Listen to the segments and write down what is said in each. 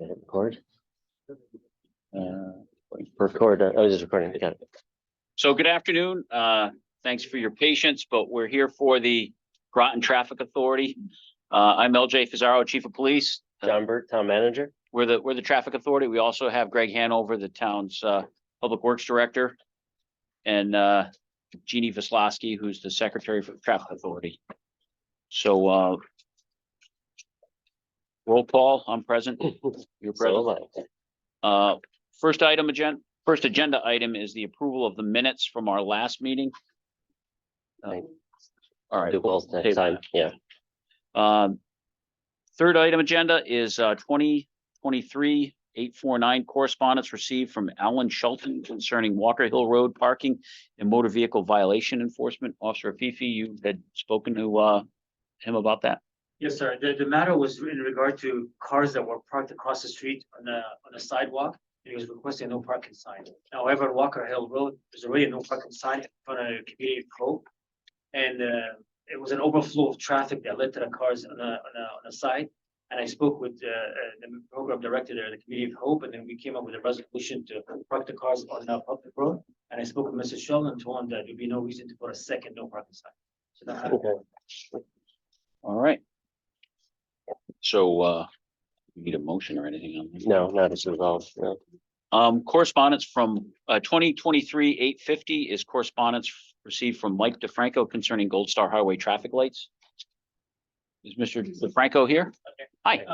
Did it record? Record. I was just recording. Got it. So good afternoon. Thanks for your patience, but we're here for the Groton Traffic Authority. I'm LJ Fazaro, Chief of Police. John Burt, Town Manager. We're the Traffic Authority. We also have Greg Hanover, the town's Public Works Director, and Jeannie Vaslowski, who's the Secretary for the Traffic Authority. So roll call. I'm present. You're present. First agenda item is the approval of the minutes from our last meeting. All right. Do both next time. Yeah. Third item agenda is 2023-849 correspondence received from Alan Shelton concerning Walker Hill Road parking and motor vehicle violation enforcement. Officer Fifi, you had spoken to him about that. Yes, sir. The matter was in regard to cars that were parked across the street on the sidewalk. He was requesting no parking sign. However, on Walker Hill Road, there's already a no parking sign in front of the community of Hope. And it was an overflow of traffic that led to the cars on the side. And I spoke with the program director there, the community of Hope, and then we came up with a resolution to park the cars on the public road. And I spoke with Mr. Sheldon and told him that there'd be no reason to put a second no parking sign. So that Okay. All right. So you need a motion or anything on this? No, not as resolved. No. Correspondence from 2023-850 is correspondence received from Mike DeFranco concerning Gold Star Highway traffic lights. Is Mr. DeFranco here? Okay. Hi.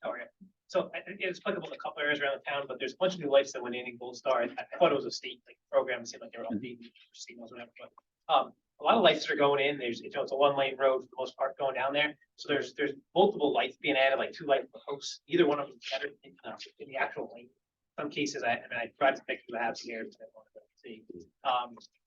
How are you? So it's applicable to a couple areas around the town, but there's a bunch of new lights that went in Gold Star. I thought it was a state program. It seemed like they were updating signals, whatever. But a lot of lights that are going in. There's it's a one-lane road for the most part going down there. So there's multiple lights being added, like 2 lights per post. Either one of them is better in the actual lane. Some cases, I tried to pick the apps here. So I wanted to see.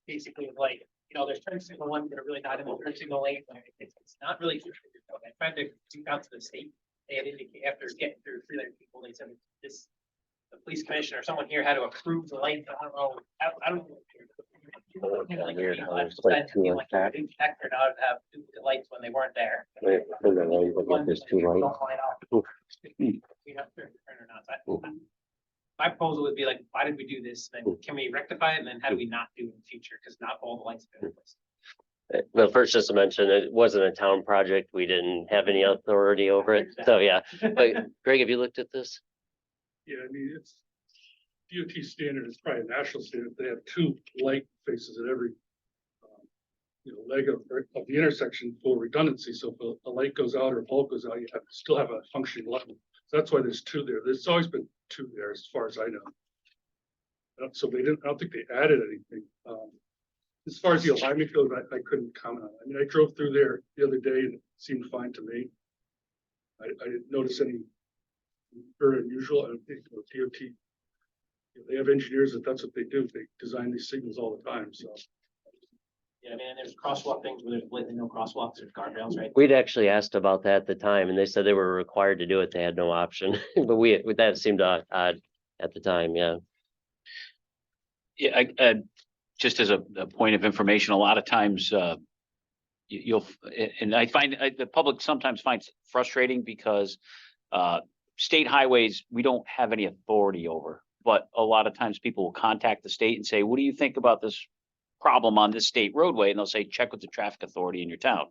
Basically, like there's turn signal ones that are really not in the turn signal lane. It's not really. I tried to reach out to the state. They had indicated after getting through 3 other people, they said the police commissioner or someone here had to approve the lights. I don't know. I don't know. Weird how there's like 2 like that. Didn't check or not have duplicate lights when they weren't there. Wait, hold on, wait, there's 2 lights. We have to turn or not. My proposal would be like, why did we do this? Then can we rectify it? And then how do we not do it in the future? Because not all the lights have been replaced. Well, first, just to mention, it wasn't a town project. We didn't have any authority over it. So, yeah. But Greg, have you looked at this? Yeah, I mean, it's DOT standard. It's probably a national standard. They have 2 light faces at every, leg of the intersection for redundancy. So if a light goes out or a bulb goes out, you still have a functioning light. So that's why there's 2 there. There's always been 2 there, as far as I know. So they didn't. I don't think they added anything. As far as the alignment goes, I couldn't comment on it. I mean, I drove through there the other day and it seemed fine to me. I didn't notice any very unusual. I don't think DOT, they have engineers that's what they do. They design these signals all the time. So Yeah, man, there's crosswalk things where there's blatantly no crosswalks, there's guardrails, right? We'd actually asked about that at the time, and they said they were required to do it. They had no option. But that seemed odd at the time. Yeah. Yeah, just as a point of information, a lot of times you'll, and I find the public sometimes finds it frustrating because state highways, we don't have any authority over, but a lot of times people will contact the state and say, what do you think about this problem on this state roadway? And they'll say, check with the traffic authority in your town.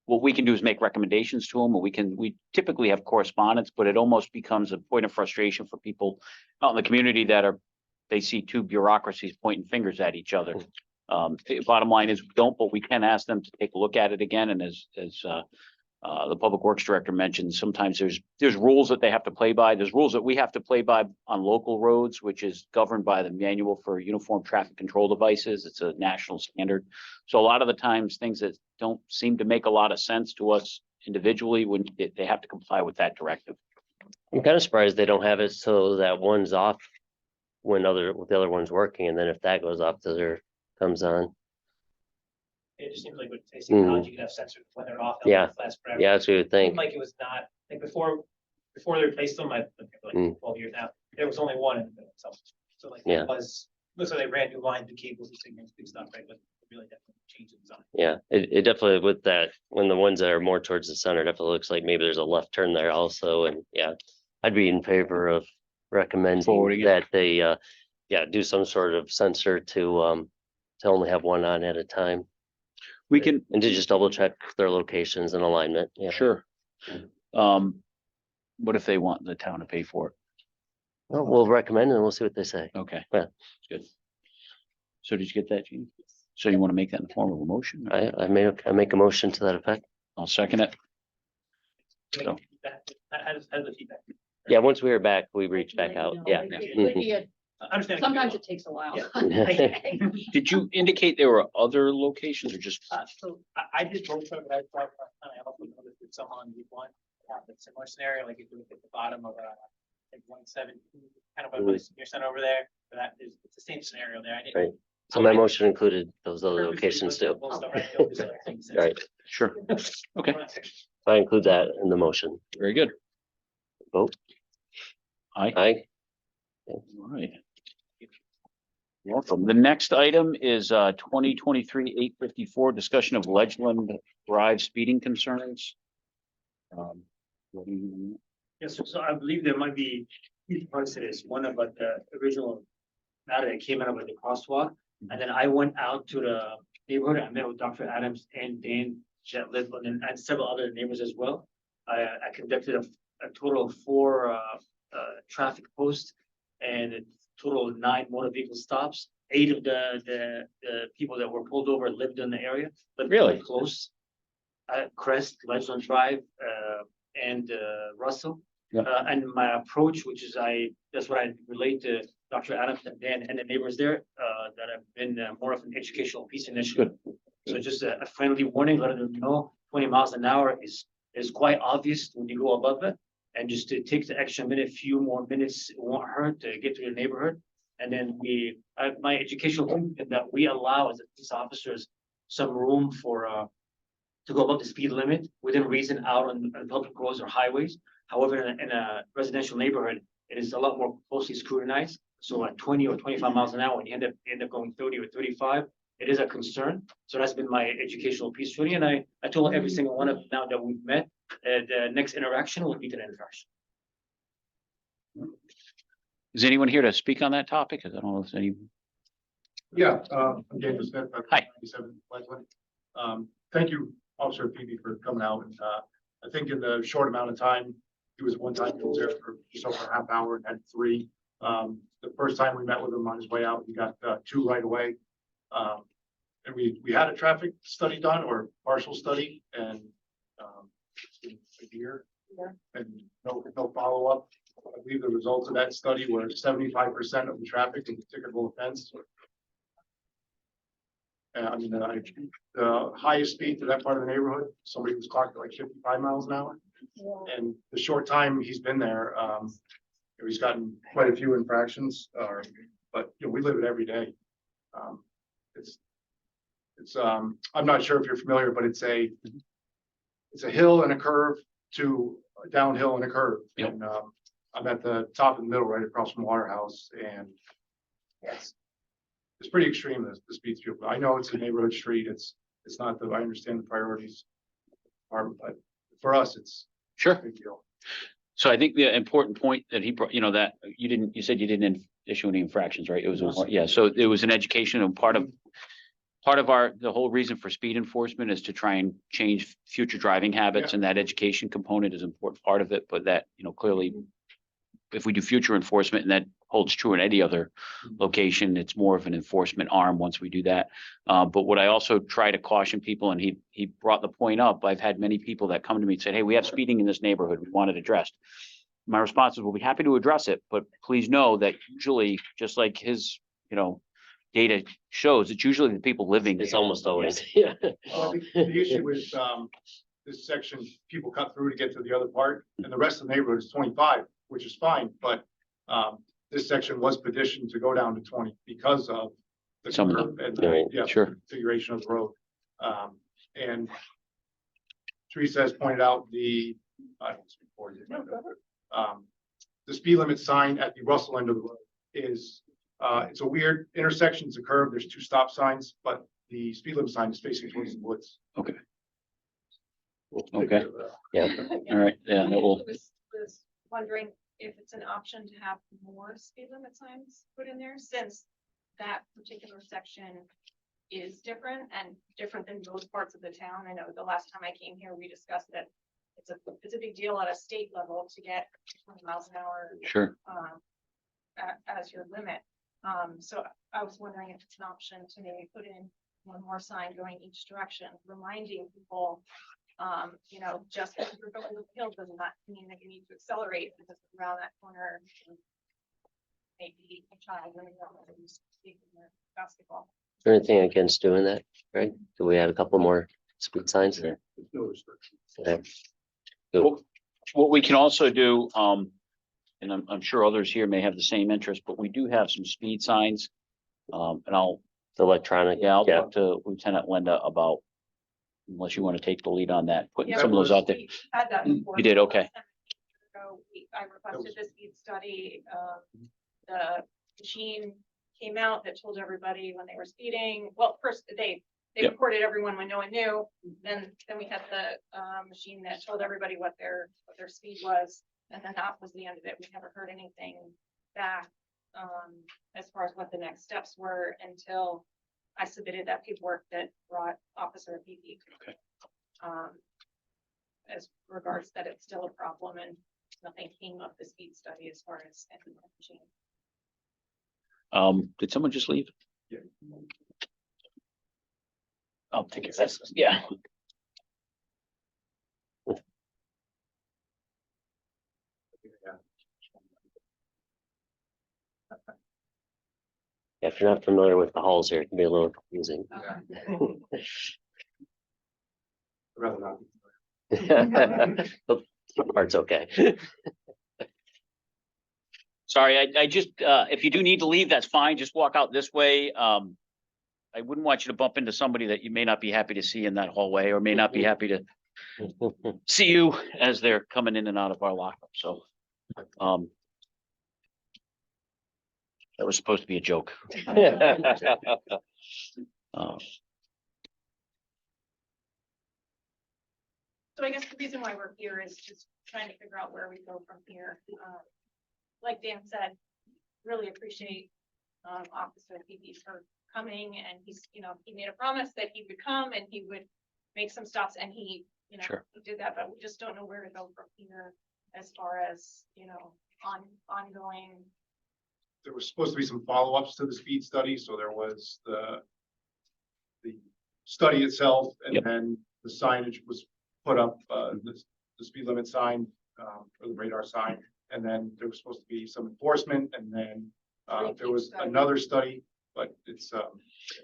What we can do is make recommendations to them, or we typically have correspondence, but it almost becomes a point of frustration for people out in the community they see 2 bureaucracies pointing fingers at each other. Bottom line is we don't, but we can ask them to take a look at it again. And as the Public Works Director mentioned, sometimes there's rules that they have to play by. There's rules that we have to play by on local roads, which is governed by the Manual for Uniform Traffic Control Devices. It's a national standard. So a lot of the times things that don't seem to make a lot of sense to us individually, when they have to comply with that directive. I'm kind of surprised they don't have it so that one's off when the other one's working, and then if that goes off, the other comes on. It just seems like with technology, you could have sensors when they're off. Yeah. Last forever. Yeah, that's what you would think. Like it was not like before they replaced them. I think like 12 years now. There was only one in the middle. So like Yeah. it was. Looks like they ran new lines, and cables, and signals, big stuff, right? But it really definitely changed the design. Yeah, it definitely, with that, when the ones that are more towards the center, definitely looks like maybe there's a left turn there also. And yeah, I'd be in favor of recommending Forwarding it. that they, do some sort of sensor to only have one on at a time. We can, And to just double check their locations and alignment, yeah. sure. What if they want the town to pay for it? Well, we'll recommend and we'll see what they say. Okay. Yeah. Good. So did you get that, Gene? So you want to make that in the form of a motion? I make a motion to that effect. I'll second it. So- How does the feedback? Yeah, once we are back, we reach back out, yeah. It would be a- I understand. Sometimes it takes a while. Yeah. Did you indicate there were other locations or just? So I did both of that. I also noticed that some on Route 1 have a similar scenario, like if you look at the bottom of like 117, kind of a senior center over there, but that is, it's the same scenario there. I didn't Right. So my motion included those other locations too. Right, Sure. Okay, I include that in the motion. very good. Vote. Aye. Aye. All right. Welcome. The next item is 2023-854, discussion of Ledgeland Drive speeding concerns. What do you- Yes, so I believe there might be two parts to this. One about the original matter that came out about the crosswalk. And then I went out to the neighborhood. I met with Dr. Adams and Dan Jetliff and several other neighbors as well. I conducted a total of 4 traffic posts and a total of 9 motor vehicle stops. 8 of the people that were pulled over lived in the area, but Really? close. Crest, Ledgeland Drive, and Russell. Yeah. And my approach, which is that's what I relate to Dr. Adams and Dan and the neighbors there, that have been more of an educational piece initiative. So just a friendly warning, letting them know 20 miles an hour is quite obvious when you go above it. And just to take the extra few more minutes, it won't hurt to get to the neighborhood. And then my educational point is that we allow as police officers some room for to go above the speed limit within reason out on public roads or highways. However, in a residential neighborhood, it is a lot more closely scrutinized. So at 20 or 25 miles an hour, when you end up going 30 or 35, it is a concern. So that's been my educational piece really. And I told every single one of them now that we've met, the next interaction will be to the infraction. Is anyone here to speak on that topic? I don't know if any. Yeah, I'm Daniel Smith. Hi. 97 Ledgeland. Thank you, Officer Peavy, for coming out. And I think in the short amount of time, he was one time, he was there for just over a half hour and had 3. The first time we met with him on his way out, he got 2 right away. And we had a traffic study done or partial study and it's been a year and no follow-up. I believe the results of that study were 75% of the traffic in ticketable offense. I mean, the highest speed to that part of the neighborhood, somebody was clocked at like 55 miles an hour. And the short time he's been there, he's gotten quite a few infractions, but we live it every day. I'm not sure if you're familiar, but it's a hill and a curve to a downhill and a curve. Yep. And I'm at the top of the middle, right across from Waterhouse, and it's pretty extreme, the speed through. I know it's a neighborhood street. It's not that I understand the priorities are, but for us, it's Sure. a big deal. So I think the important point that he brought, that you said you didn't issue any infractions, right? It was, so it was an education and part of the whole reason for speed enforcement is to try and change future driving habits, and that education component is an important part of it, but that, clearly if we do future enforcement, and that holds true in any other location, it's more of an enforcement arm once we do that. But what I also try to caution people, and he brought the point up, I've had many people that come to me and said, hey, we have speeding in this neighborhood, we want it addressed. My response is, we'll be happy to address it, but please know that usually, just like his, data shows, it's usually the people living. It's almost always, yeah. Well, I think the issue with this section, people cut through to get to the other part, and the rest of the neighborhood is 25, which is fine, but this section was petitioned to go down to 20 because of the Some of curve and Right. Sure. configuration of the road. And Teresa has pointed out the speed limit sign at the Russell end of the road is it's a weird intersection. It's a curve. There's 2 stop signs, but the speed limit sign is facing towards the woods. Okay. We'll take Okay. care of that. Yeah. All right. Yeah, that will. Was wondering, if it's an option to have more speed limit signs put in there, since that particular section is different and different than most parts of the town. I know the last time I came here, we discussed that it's a big deal at a state level to get 20 miles an hour Sure. as your limit. So I was wondering if it's an option to maybe put in one more sign going each direction, reminding people, you know, just because you're going to the hill does not mean that you need to accelerate, because around that corner, maybe a child running around basketball. Is there anything against doing that, right? Do we have a couple more speed signs? There's no restriction. Okay. What we can also do, and I'm sure others here may have the same interest, but we do have some speed signs. And I'll Electronic, Yeah, I'll yeah. talk to Lieutenant Linda about, unless you want to take the lead on that, putting Yeah, some of those out there. we had that before. You did, okay. So I requested the speed study, the machine came out that told everybody when they were speeding. Well, first they Yep. recorded everyone when no one knew. Then we had the machine that told everybody what their speed was. And then that was the end of it. We never heard anything back as far as what the next steps were until I submitted that paperwork that brought Officer Beebe. Okay. As regards that it's still a problem and nothing came of the speed study as far as machine. Did someone just leave? Yeah. I'll take care of this. Yeah. If you're not familiar with the halls here, it can be a little confusing. I'd rather not. But some part's okay. Sorry, I just, if you do need to leave, that's fine. Just walk out this way. I wouldn't want you to bump into somebody that you may not be happy to see in that hallway, or may not be happy to see you as they're coming in and out of our lockup. So, that was supposed to be a joke. So I guess the reason why we're here is just trying to figure out where we go from here. Like Dan said, really appreciate Officer Beebe for coming, and he's, you know, he made a promise that he would come and he would make some stops, and he, you know, Sure. he did that, but we just don't know where to go from here as far as, you know, ongoing. There was supposed to be some follow-ups to the speed study, so there was the study itself, and Yep. then the signage was put up, the speed limit sign, or the radar sign, and then there was supposed to be some enforcement, and then there was Study. another study, but it's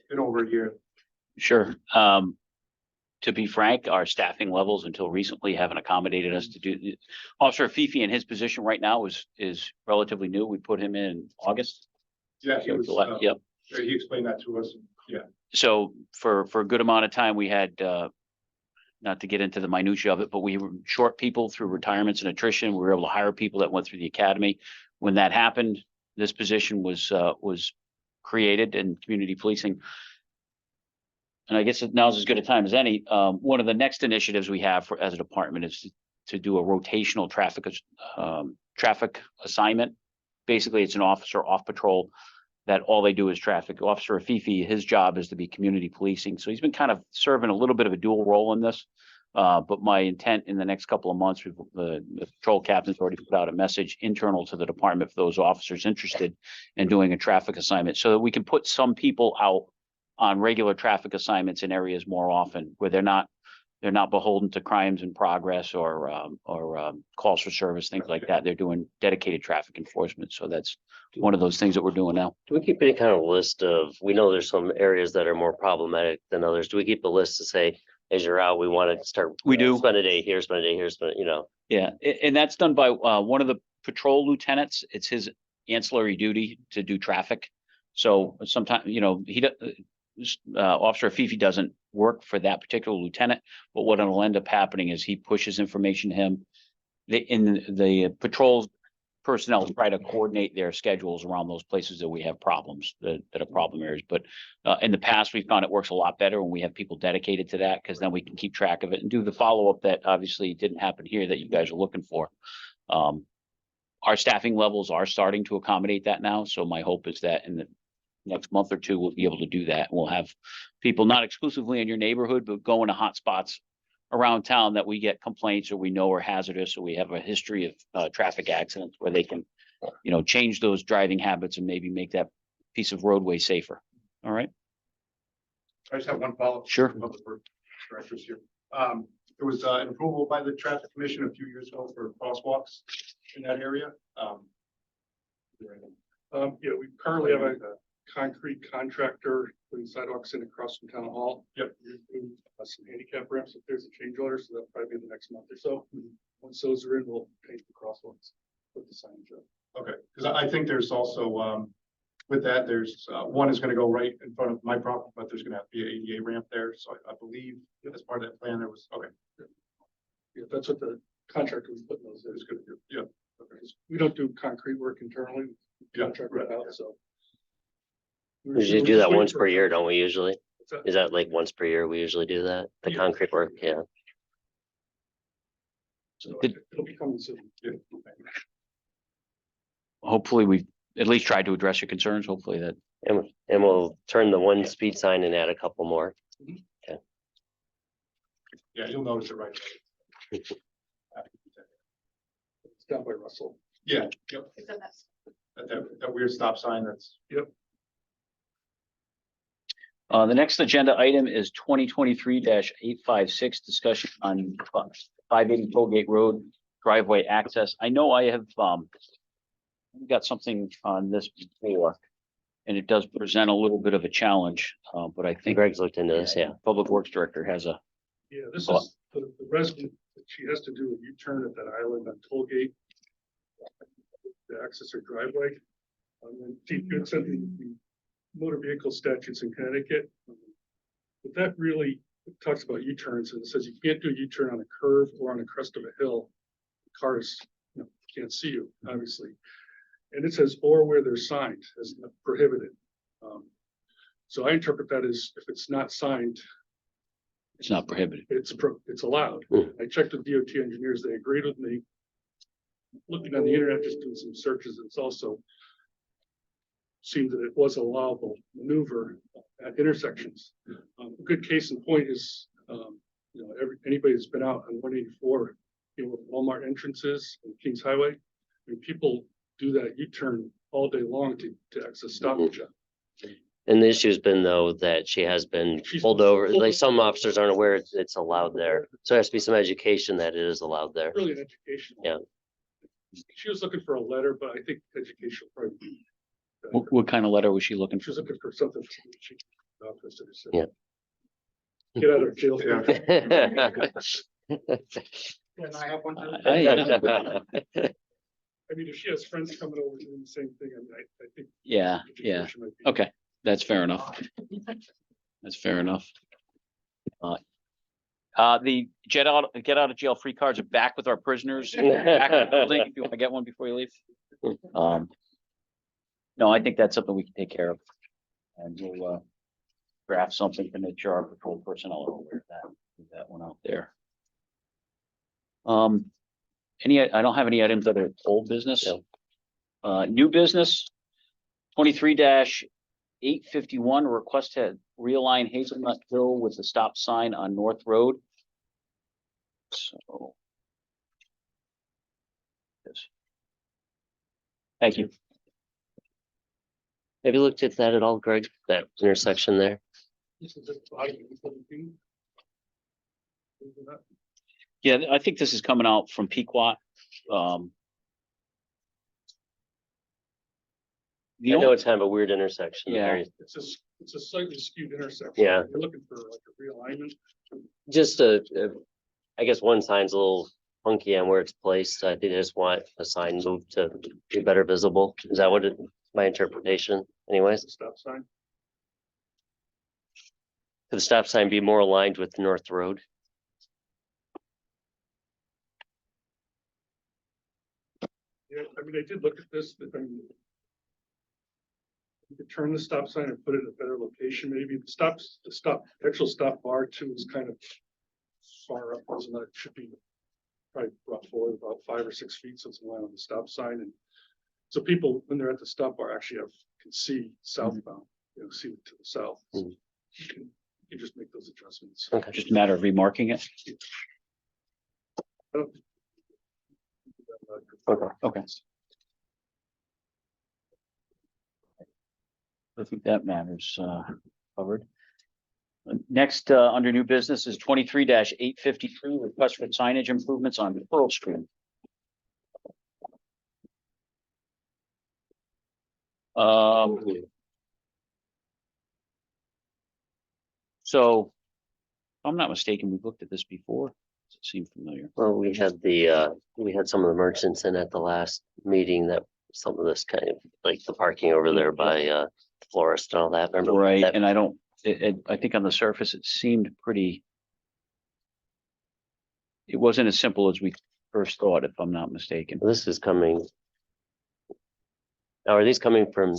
been over a year. Sure. To be frank, our staffing levels until recently haven't accommodated us to do. Officer Fifi in his position right now is relatively new. We put him in August. Yeah, he was, Yep. he explained that to us, yeah. So for a good amount of time, we had, not to get into the minutia of it, but we were short people through retirements and attrition. We were able to hire people that went through the academy. When that happened, this position was created in community policing. And I guess now's as good a time as any. One of the next initiatives we have as a department is to do a rotational traffic assignment. Basically, it's an officer off patrol that all they do is traffic. Officer Fifi, his job is to be community policing. So he's been kind of serving a little bit of a dual role in this. But my intent in the next couple of months, the patrol captain's already put out a message internal to the department for those officers interested in doing a traffic assignment, so that we can put some people out on regular traffic assignments in areas more often, where they're not beholden to crimes in progress or calls for service, things like that. They're doing dedicated traffic enforcement. So that's one of those things that we're doing now. Do we keep any kind of list of, we know there's some areas that are more problematic than others. Do we keep a list to say, as you're out, we want to start? We do. Spend a day here, spend a day here, you know. Yeah, and that's done by one of the patrol lieutenants. It's his ancillary duty to do traffic. So sometimes, you know, Officer Fifi doesn't work for that particular lieutenant, but what will end up happening is he pushes information to him. The patrol personnel try to coordinate their schedules around those places that we have problems, that are problem areas. But in the past, we found it works a lot better when we have people dedicated to that, because then we can keep track of it and do the follow-up that obviously didn't happen here that you guys are looking for. our staffing levels are starting to accommodate that now. So my hope is that in the next month or two, we'll be able to do that. We'll have people not exclusively in your neighborhood, but go into hot spots around town that we get complaints or we know are hazardous, or we have a history of traffic accidents where they can, change those driving habits and maybe make that piece of roadway safer. All right. I just have one follow-up. Sure. Public Works Directors here. There was an approval by the Traffic Commission a few years ago for crosswalks in that area. Yeah, we currently have a concrete contractor putting sidewalks in across from town hall. Yep. We're doing, some handicap ramps if there's a change order, so that'll probably be the next month or so. Once those are in, we'll paint the crosswalks, put the signage up. Okay, because I think there's also, with that, there's, one is gonna go right in front of my property, but there's gonna have to be an ADA ramp there, so I believe as part of that plan, there was, okay. Yeah, that's what the contractor was putting those in. It's gonna do, yeah. Okay. We don't do concrete work internally. Yeah, Contract right, that out, yeah. so. We usually do that once per year, don't we usually? What's that? Is that like once per year we usually do that? The Yeah. concrete work, yeah. So Did- it'll be coming soon. Yeah. Hopefully we've at least tried to address your concerns. Hopefully that, And we'll turn the one speed sign and add a couple more. Yeah, you'll notice it right away. It's down by Russell. Yeah, yep, So that's that weird stop sign that's, the next agenda item is 2023-856, discussion on 580 Tollgate Road driveway access. I know I have, got something on this before, and it does present a little bit of a challenge, but I think Greg's looked into this, yeah. Public Works Director has a, Yeah, this Oh. is the resident, she has to do a U-turn at that island on Tollgate to access her driveway. And Chief Good sent the motor vehicle statutes in Connecticut. But that really talks about U-turns, and it says you can't do a U-turn on a curve or on a crest of a hill. Cars, can't see you, obviously. And it says, or where they're signed as prohibited. So I interpret that as if it's not signed, it's not prohibited. it's allowed. I checked with DOT engineers, they agreed with me. Looking on the internet, just doing some searches, it's also seemed that it was allowable maneuver at intersections. A good case in point is, anybody that's been out on 184, with Walmart entrances and Kings Highway, and people do that U-turn all day long to access Stop and Shop. And the issue's been though that she has been She's pulled over, pulled like some over. officers aren't aware it's allowed there. So there has to be some education that it is allowed there. Really an educational. Yeah. She was looking for a letter, but I think education will probably be better. What kind of letter was she looking She for? was looking for something. She office to say, Yeah. Get out of jail. Yeah. And I have one. I mean, if she has friends coming over doing the same thing, I mean, I think. Yeah, education might be- okay, that's fair enough. That's fair enough. The get out of jail free cards are back with our prisoners. Back in the building, if you want to get one before you leave. No, I think that's something we can take care of. And we'll draft something to make sure our patrol personnel are aware of that. Leave that one out there. I don't have any items that are old business. No. New business, 23-851, request to realign Hazelnut Hill with the stop sign on North Road. So. Yes. Thank you. Have you looked at that at all, Greg? That intersection there? This is just body of 17. Yeah, I think this is coming out from Pequot. I The know only, it's kind of a weird intersection. Yeah. Very- It's a slightly skewed intersection. Yeah. You're looking for like a realignment. Just I guess one sign's a little funky on where it's placed. I think they just want a sign moved to be better visible. Is that what my interpretation anyways? The stop sign. Could the stop sign be more aligned with North Road? Yeah, I mean, I did look at this, but I mean. You could turn the stop sign and put it in a better location, maybe the actual stop bar too is kind of far up, wasn't it? It should be probably brought forward about 5 or 6 feet, so it's in line on the stop sign, and so people, when they're at the stop bar, actually can see southbound, see to the south. So Mhm. you just make those adjustments. Okay. Just a matter of remarking it. Okay. Okay. I think that matters, covered. Next, under new business is 23-853, request for signage improvements on Pearl Street. So, if I'm not mistaken, we've looked at this before. Does it seem familiar? Well, we had some of the merchants in at the last meeting that some of this kind of, like the parking over there by, Florist and all that. Remember Right, that? and I think on the surface, it seemed pretty. It wasn't as simple as we first thought, if I'm not mistaken. This is coming. Now, are these coming from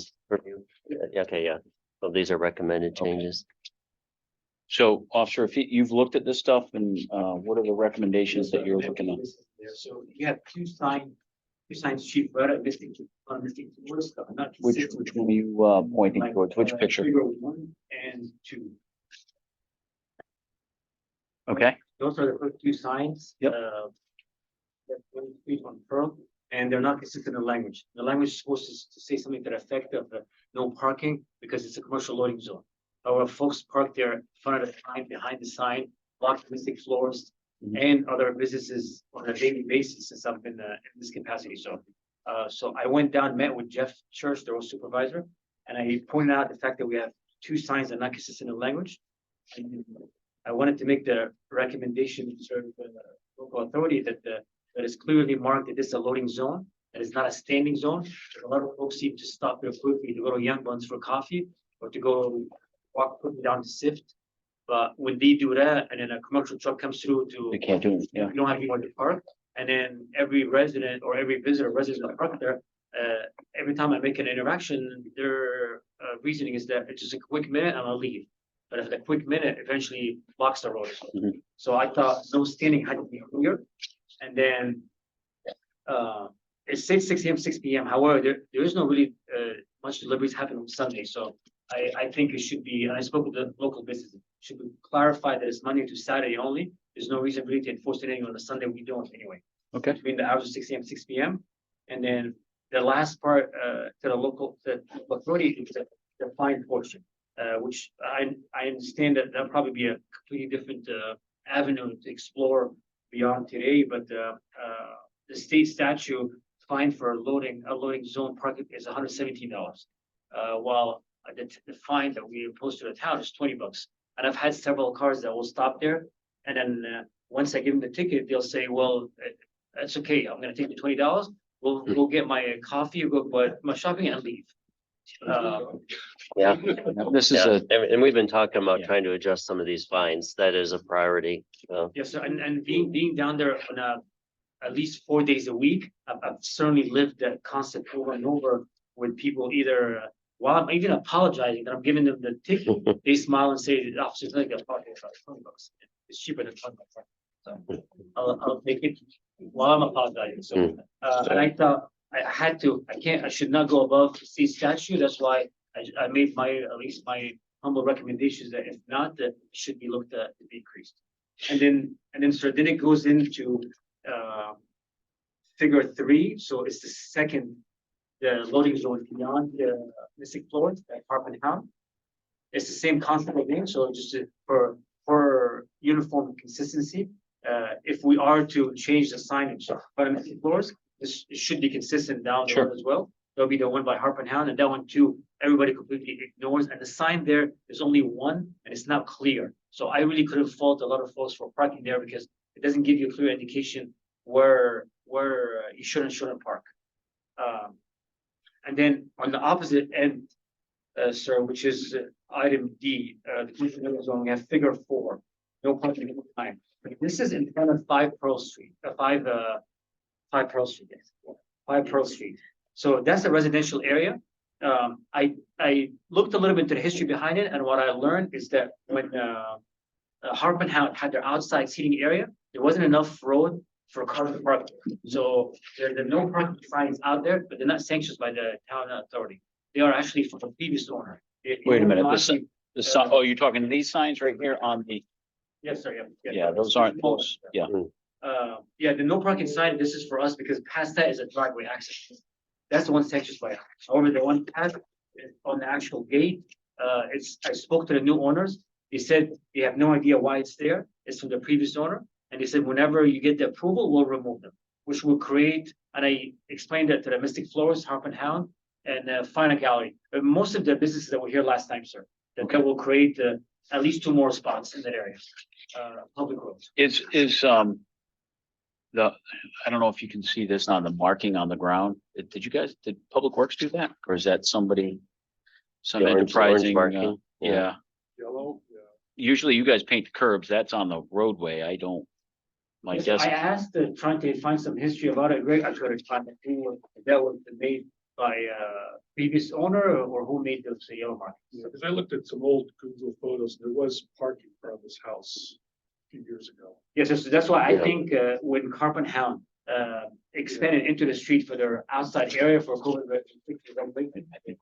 you? Yeah, okay, yeah. So these are recommended Okay. changes. So, officer, if you've looked at this stuff, and what are the recommendations that you're looking at? So you have two signs, chief, right, missing towards, not. Which consistent. one are you pointing Like, towards? Which picture? Figure 1 and 2. Okay, Those are the first two signs. Yep. That one street on Pearl, and they're not consistent in language. The language is supposed to say something to the effect of no parking because it's a commercial loading zone. Our folks park there in front of the sign, behind the sign, block Mystic Florist, Mhm. and other businesses on a daily basis since I've been in this capacity. So I went down, met with Jeff Church, their supervisor, and I pointed out the fact that we have two signs that are not consistent in language. And I wanted to make the recommendation to the local authority that is clearly marked that this is a loading zone, that it's not a standing zone. A lot of folks seem to stop there quickly to go to Young Buns for coffee or to go walk quickly down to Sift. But when they do that, and then a commercial truck comes through they can't do it, yeah. you don't have anywhere to park, and then every resident or every resident that park there, every time I make an interaction, their reasoning is that it's just a quick minute and I'll leave. But if the quick minute eventually blocks the road. Mhm. So I thought no standing had to be clear. And then it says 6 a.m., 6 p.m. However, there is no really much deliveries happen on Sunday. So I think it should be, and I spoke with the local businesses, should be clarified that it's Monday to Saturday only. There's no reason really to enforce anything on a Sunday. We don't anyway. Okay. Between the hours of 6 a.m., 6 p.m. And then the last part to the local authority is the fine portion, which I understand that probably be a completely different avenue to explore beyond today, but the state statute fine for a loading zone parking is $117, while the fine that we impose to the town is $20. And I've had several cars that will stop there, and then once I give them the ticket, they'll say, "Well, that's okay. I'm going to take the $20. We'll get my coffee, go but my shopping, and leave." Yeah, This is yeah. a, And we've been talking about Yeah. trying to adjust some of these fines. That is a priority. Yes, sir. And being down there on at least 4 days a week, I've certainly lived that concept over and over with people either while I'm even apologizing that I'm giving them the ticket, they smile and say, "The officer's like a parking for $20. It's cheaper than $20." So I'll take it while I'm apologizing. So and I thought I should not go above the state statute. That's why I made at least my humble recommendations that if not, that it should be looked at to be increased. And then sir, then it goes into figure 3. So it's the second, the loading zone beyond the Mystic Floor, that apartment house. It's the same concept again. So just for uniform consistency, if we are to change the signage for the Mystic Floors, it should be consistent down the Sure. road as well. There'll be the one by Harp and Hound, and that one too, everybody completely ignores. And the sign there is only one, and it's not clear. So I really couldn't fault a lot of folks for parking there because it doesn't give you a clear indication where you shouldn't park. And then on the opposite end, sir, which is item D, the commercial zone, we have figure 4, no parking at the time. This is in front of 5 Pearl Street, 5 Pearl Street, yes. 5 Pearl Street. So that's a residential area. I looked a little bit into the history behind it, and what I learned is that when Harp and Hound had their outside seating area, there wasn't enough road for cars to park. So there are no parking signs out there, but they're not sanctioned by the town authority. They are actually from the previous owner. Wait a minute, Actually, the sign, oh, you're talking these signs right here on the, yes, sir, yeah, those aren't those, yeah. Yeah, the no parking sign, this is for us because past that is a driveway access. That's the one sanctioned by us. However, the one past on the actual gate, I spoke to the new owners. They said they have no idea why it's there. It's from the previous owner. And they said, whenever you get the approval, we'll remove them, which will create, and I explained that to the Mystic Floors, Harp and Hound, and Finer Gallery. But most of the businesses that were here last time, sir, that will create at least 2 more spots in that area, public roads. Is I don't know if you can see this on the marking on the ground. Did Public Works do that? Or is that somebody? Some The orange enterprising, marking, yeah. Yellow, yeah. Usually you guys paint the curbs. That's on the roadway. I don't. My Yes, guess, I asked, trying to find some history about it, Greg, I tried to find that was made by, previous owner or who made those yellow markings. Yeah, because I looked at some old Google photos, and there was parking in front of this house a few years ago. Yes, that's why I Yeah. think, when Carp and Hound, expanded into the street for their outside area for COVID,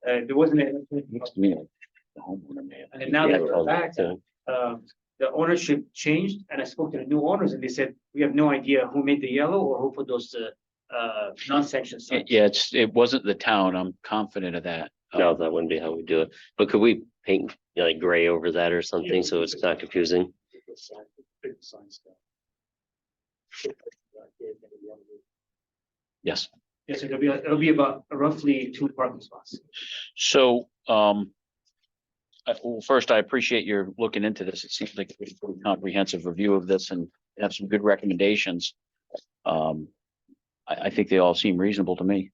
there wasn't any. looks to me like the homeowner may have. And then now that we're back, Yeah. the ownership changed and I spoke to the new owners and they said, we have no idea who made the yellow or who put those, non-sanctioned signs. Yeah, it wasn't the town. I'm confident of that. No, that wouldn't be how we do it. But could we paint like gray over that or something so it's not confusing? Big signs down. Yes. Yes, it'll be about roughly 2 parking spots. So, well, first, I appreciate your looking into this. It seems like a pretty comprehensive review of this and have some good recommendations. I think they all seem reasonable to me.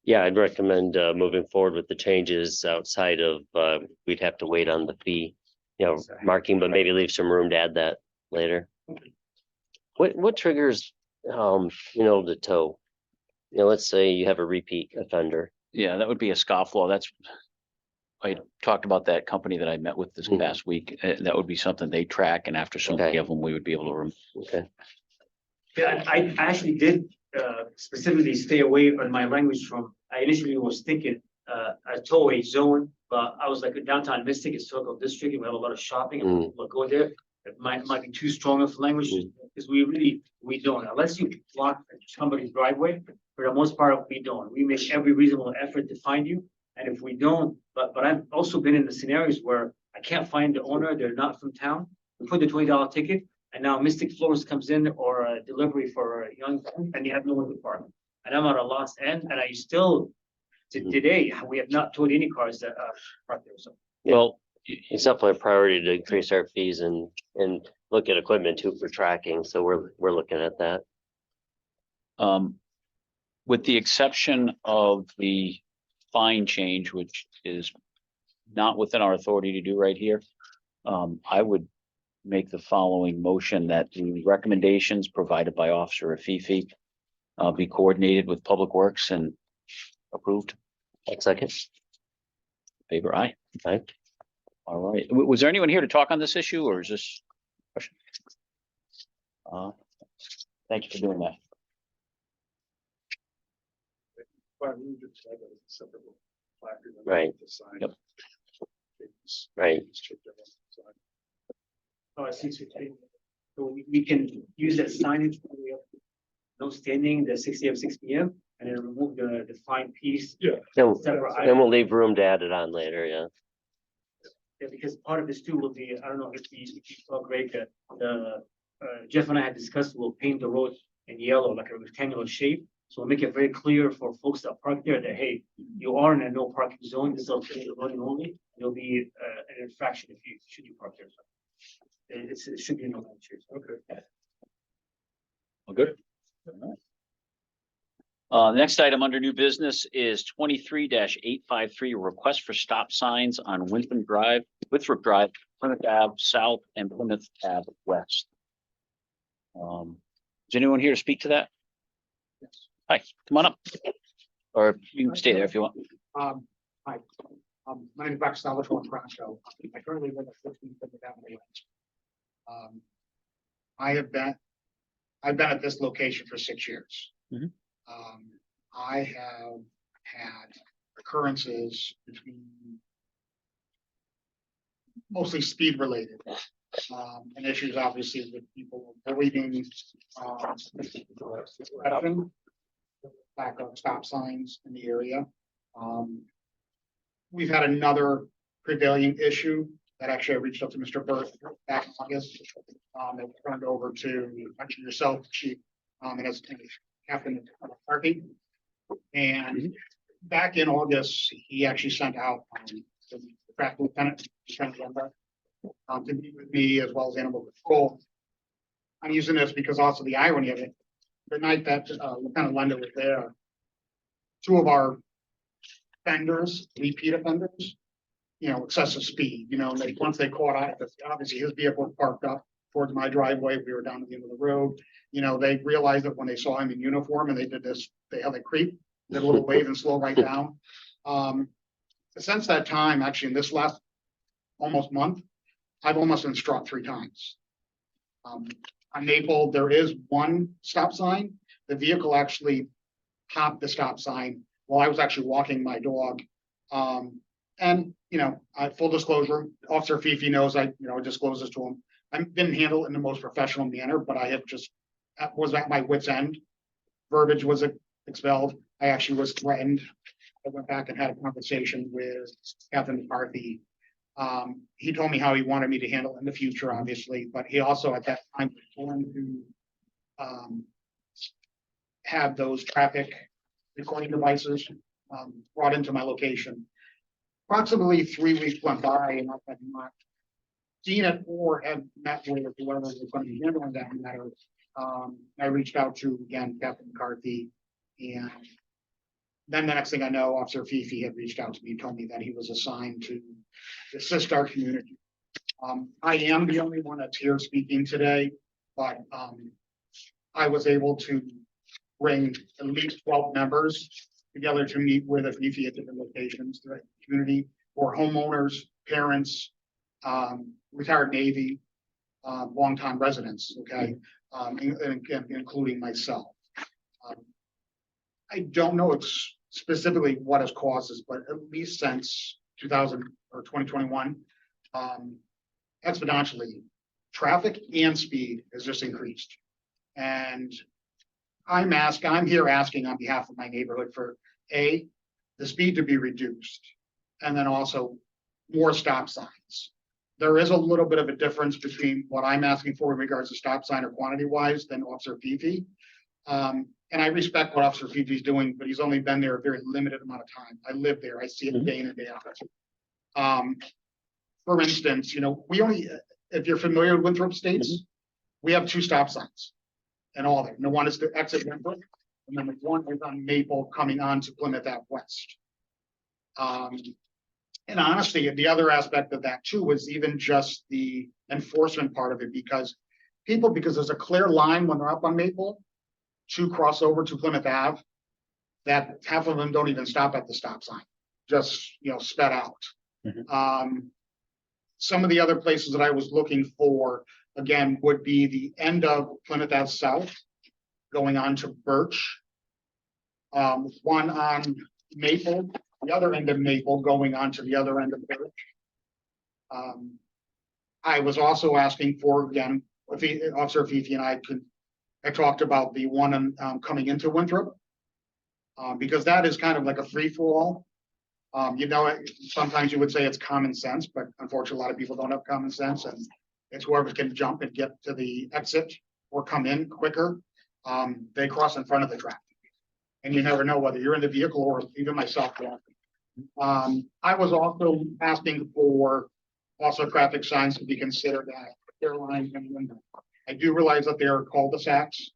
Yeah, I'd recommend moving forward with the changes outside of, we'd have to wait on the fee, marking, but maybe leave some room to add that later. What triggers, the tow? Let's say you have a repeat offender. Yeah, that would be a scofflaw. I talked about that company that I met with this Mhm. past week. That would be something they track, and after so many Okay. of them, we would be able to remove. Okay, Yeah, I actually did specifically stay away on my language from, I initially was thinking a tollway zone, but I was like a downtown Mystic historical district, and we have a lot of shopping and people go there. It might be too strong of language, because we don't, unless you block somebody's driveway, for the most part, we don't. We make every reasonable effort to find you, and if we don't, but I've also been in the scenarios where I can't find the owner, they're not from town. We put the $20 ticket, and now Mystic Floors comes in or a delivery for a young, and you have no one to park. And I'm at a lost end, and I still, today, we have not towed any cars that are parked there, so. Well, it's definitely a priority to increase our fees and look at equipment too for tracking, so we're looking at that. with the exception of the fine change, which is not within our authority to do right here, I would make the following motion that the recommendations provided by Officer Afifi be coordinated with Public Works and approved. Second, Favor aye. Aye. All right. Was there anyone here to talk on this issue, or is this? Question? Thank you for doing that. But we would just have a separate placard on Right. the sign. Yep. Right. Oh, I see. So we can use that signage, no standing, the 6 AM, 6 PM, and then remove the fine piece. Then Separate then item. we'll leave room to add it on later, yeah. Yeah, because part of this too will be, I don't know if you saw Greg, Jeff and I had discussed, we'll paint the road in yellow, like a rectangular shape. So we'll make it very clear for folks that park there that, hey, you are in a no parking zone, this is running only. There'll be an infraction if should you park there. So it should be no issues. Okay. All good? Next item under new business is 23-853, request for stop signs on Winthrop Drive, Plymouth Ave South and Plymouth Ave West. Is anyone here to speak to that? Yes. Hi, come on up. Or you can stay there if you want. Hi, my name is Dr. Salvatore Frasco. I currently live at 15 Plymouth Avenue West. I have been, I've been at this location for 6 years. Mhm. I have had occurrences between mostly speed related. And issues obviously with people avoiding, lack of stop signs in the area. We've had another prevailing issue that actually I reached out to Mr. Burke back in August. That was turned over to actually yourself, Chief, and as Captain Harvey. And back in August, he actually sent out the traffic lieutenant, to meet with me as well as animal control. I'm using this because also the irony of it, the night that Lieutenant Lunda was there, 2 of our offenders, repeat offenders, excessive speed, once they caught out, obviously his vehicle was parked up towards my driveway. We were down at the end of the road. They realized that when they saw him in uniform and they did this, they had a creep, did a little wave and slow right down. Since that time, actually in this last almost month, I've almost been struck 3 times. On Maple, there is one stop sign. The vehicle actually hopped the stop sign while I was actually walking my dog. And full disclosure, Officer Fifi knows I disclose this to him. I didn't handle it in the most professional manner, but I was at my wit's end. Verbiage was expelled. I actually was threatened. I went back and had a conversation with Captain McCarthy. He told me how he wanted me to handle it in the future, obviously, but he also at that time was going to have those traffic recording devices brought into my location. Approximately 3 weeks went by and I had not seen it or had met with whoever was going to be handling that matter. I reached out to, again, Captain McCarthy, and then the next thing I know, Officer Fifi had reached out to me and told me that he was assigned to assist our community. I am the only one that's here speaking today, but I was able to bring at least 12 members together to meet with a Fifi at different locations throughout the community for homeowners, parents, retired Navy, longtime residents, okay, including myself. I don't know specifically what has caused this, but at least since 2000 or 2021, exponentially, traffic and speed has just increased. And I'm here asking on behalf of my neighborhood for the speed to be reduced, and then also more stop signs. There is a little bit of a difference between what I'm asking for in regards to stop sign or quantity wise than Officer Fifi. And I respect what Officer Fifi is doing, but he's only been there a very limited amount of time. I live there. I see it day in and day out. For instance, we only, if you're familiar with Winthrop Estates, we have 2 stop signs and all there. And the one is the exit Winthrop, and then the one is on Maple coming on to Plymouth Ave West. And honestly, the other aspect of that too was even just the enforcement part of it, because there's a clear line when they're up on Maple to cross over to Plymouth Ave, that half of them don't even stop at the stop sign, just sped out. Some of the other places that I was looking for, again, would be the end of Plymouth Ave South, going on to Birch. One on Maple, the other end of Maple going on to the other end of Birch. I was also asking for, again, Officer Fifi and I talked about the one coming into Winthrop, because that is kind of like a free-for-all. Sometimes you would say it's common sense, but unfortunately, a lot of people don't have common sense, and it's whoever can jump and get to the exit or come in quicker. They cross in front of the traffic, and you never know whether you're in the vehicle or even myself. I was also asking for also traffic signs to be considered at Caroline and Linda. I do realize that they are cul-de-sacs,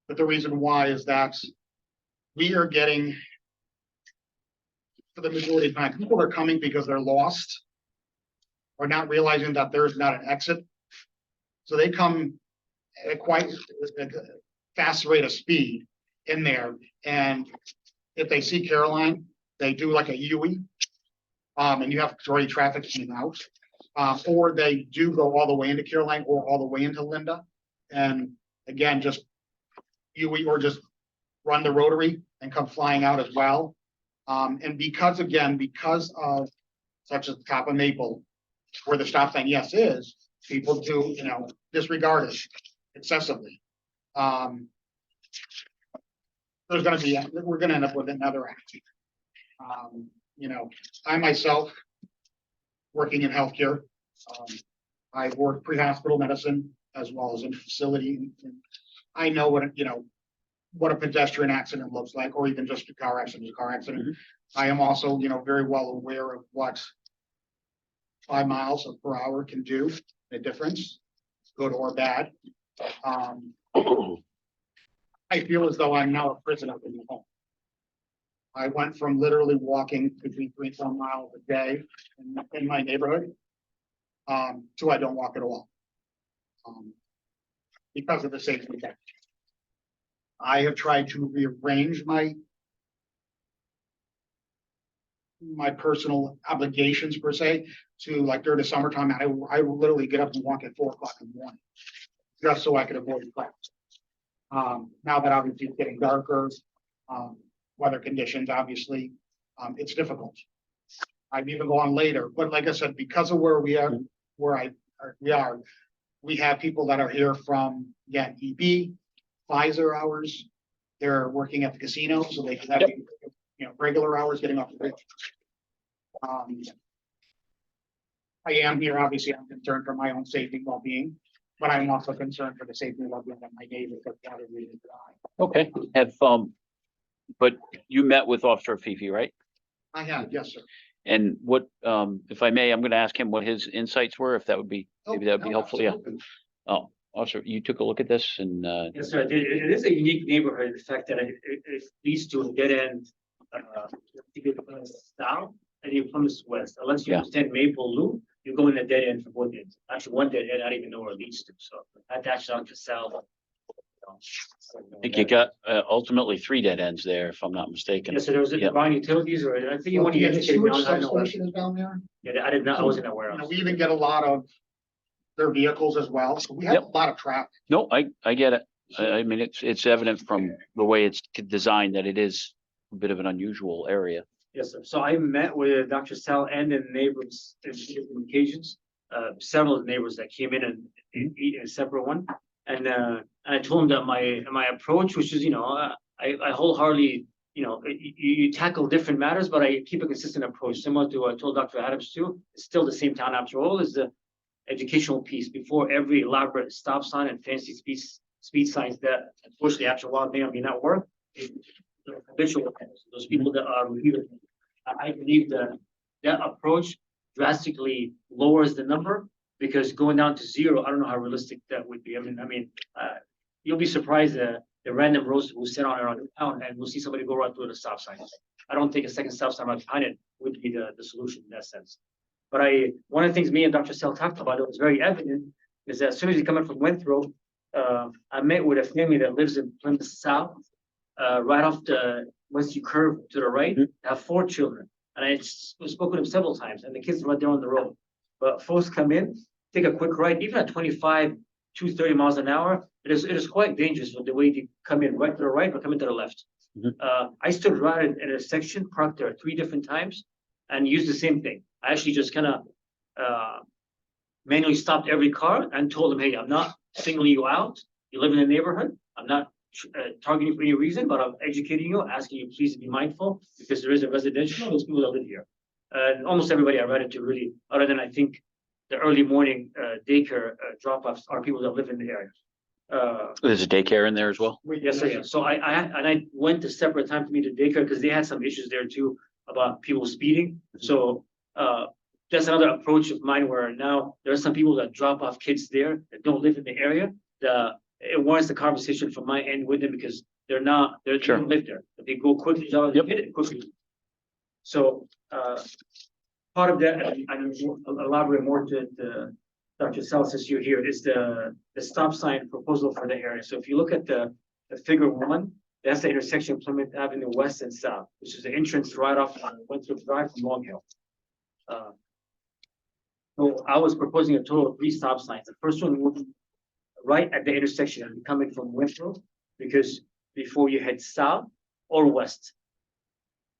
but the reason why is that we are getting, for the majority of the time, people are coming because they're lost or not realizing that there's not an exit. So they come at quite a fast rate of speed in there. And if they see Caroline, they do like a U-ey, and you have already traffic coming out. Or they do go all the way into Caroline or all the way into Linda. And again, just or just run the rotary and come flying out as well. And because of such as the top of Maple, where the stop sign, yes, is, people do, disregard it excessively. We're gonna end up with another accident. I myself, working in healthcare, I've worked pre-hospital medicine as well as in facility. And I know what a pedestrian accident looks like, or even just a car accident. I am also, very well aware of what 5 miles per hour can do, the difference, good or bad. I feel as though I'm now a prisoner in the home. I went from literally walking between 3 and 4 miles a day in my neighborhood to I don't walk at all because of the safety factor. I have tried to rearrange my personal obligations per se to, like, during the summertime, I will literally get up and walk at 4 o'clock in the morning just so I could avoid class. Now that obviously it's getting darker, weather conditions, obviously, it's difficult. I've even gone later, but like I said, because of where we are, we have people that are here from, EB, Pfizer hours. They're working at the casino, so they can have, regular hours getting off the bridge. I am here, obviously, I'm concerned for my own safety and well-being, but I'm also concerned for the safety and well-being of my neighbors. Okay, but you met with Officer Fifi, right? I have, yes, sir. And what, if I may, I'm gonna ask him what his insights were, if that would be, maybe that would be helpful, yeah. Absolutely. Oh, Officer, you took a look at this and, Yes, sir. It is a unique neighborhood, the fact that it leads to a dead end. You go south and you come west. Unless you Yeah. understand Maple Loop, you go in a dead end for both ends. Actually, one dead end, I don't even know where it leads to. So that's on to south. I think you got, ultimately 3 dead ends there, if I'm not mistaken. Yes, so there was Yeah. a Brown Utilities, or I think you want to The educate me sewage on. I don't know what- substation is down there. Yeah, I did not, I wasn't aware of. We even get a lot of their vehicles as well, so we have a lot of traffic. No, I get it. I mean, it's evident from the way it's designed that it is a bit of an unusual area. Yes, sir. So I met with Dr. Sal and the neighbors on different occasions, several of the neighbors that came in and eat a separate one. And I told them that my approach, which is, I wholeheartedly, you tackle different matters, but I keep a consistent approach, similar to what I told Dr. Adams too. It's still the same town after all, is the educational piece before every elaborate stop sign and fancy speed signs that unfortunately after a while may or may not work. Habitual offenders, those people that are repeated. I believe that approach drastically lowers the number, because going down to 0, I don't know how realistic that would be. I mean, you'll be surprised that the random roads will sit on around the town and we'll see somebody go right through the stop sign. I don't think a second stop sign right behind it would be the solution in that sense. But one of the things me and Dr. Sell talked about that was very evident is that as soon as you come in from Winthrop, I met with a family that lives in Plymouth South, right off once you curve to the right, they have 4 children. And I spoke with them several times, and the kids are right there on the road. But folks come in, take a quick ride, even at 25 to 30 miles an hour. It is quite dangerous with the way they come in right to the right or come into the left. I stood right in a section, parked there 3 different times, and used the same thing. I actually just kind of manually stopped every car and told them, hey, I'm not singling you out. You live in the neighborhood. I'm not targeting you for any reason, but I'm educating you, asking you please be mindful, because there is a residential, those people that live here. And almost everybody I read it to really, other than I think the early morning daycare drop-offs are people that live in the area. There's a daycare in there as well? Yes, sir. Yeah. So I went to separate time to meet the daycare because they had some issues there too about people speeding. So that's another approach of mine where now there are some people that drop off kids there that don't live in the area. It warrants the conversation from my end with them because they don't live there. They go quickly, hit it quickly. So part of that, and elaborate more to Dr. Celsius here, is the stop sign proposal for the area. So if you look at the figure 1, that's the intersection of Plymouth Avenue West and South, which is the entrance right off Winthrop Drive from Long Hill. So I was proposing a total of 3 stop signs. The first one would right at the intersection and coming from Winthrop, because before you head south or west.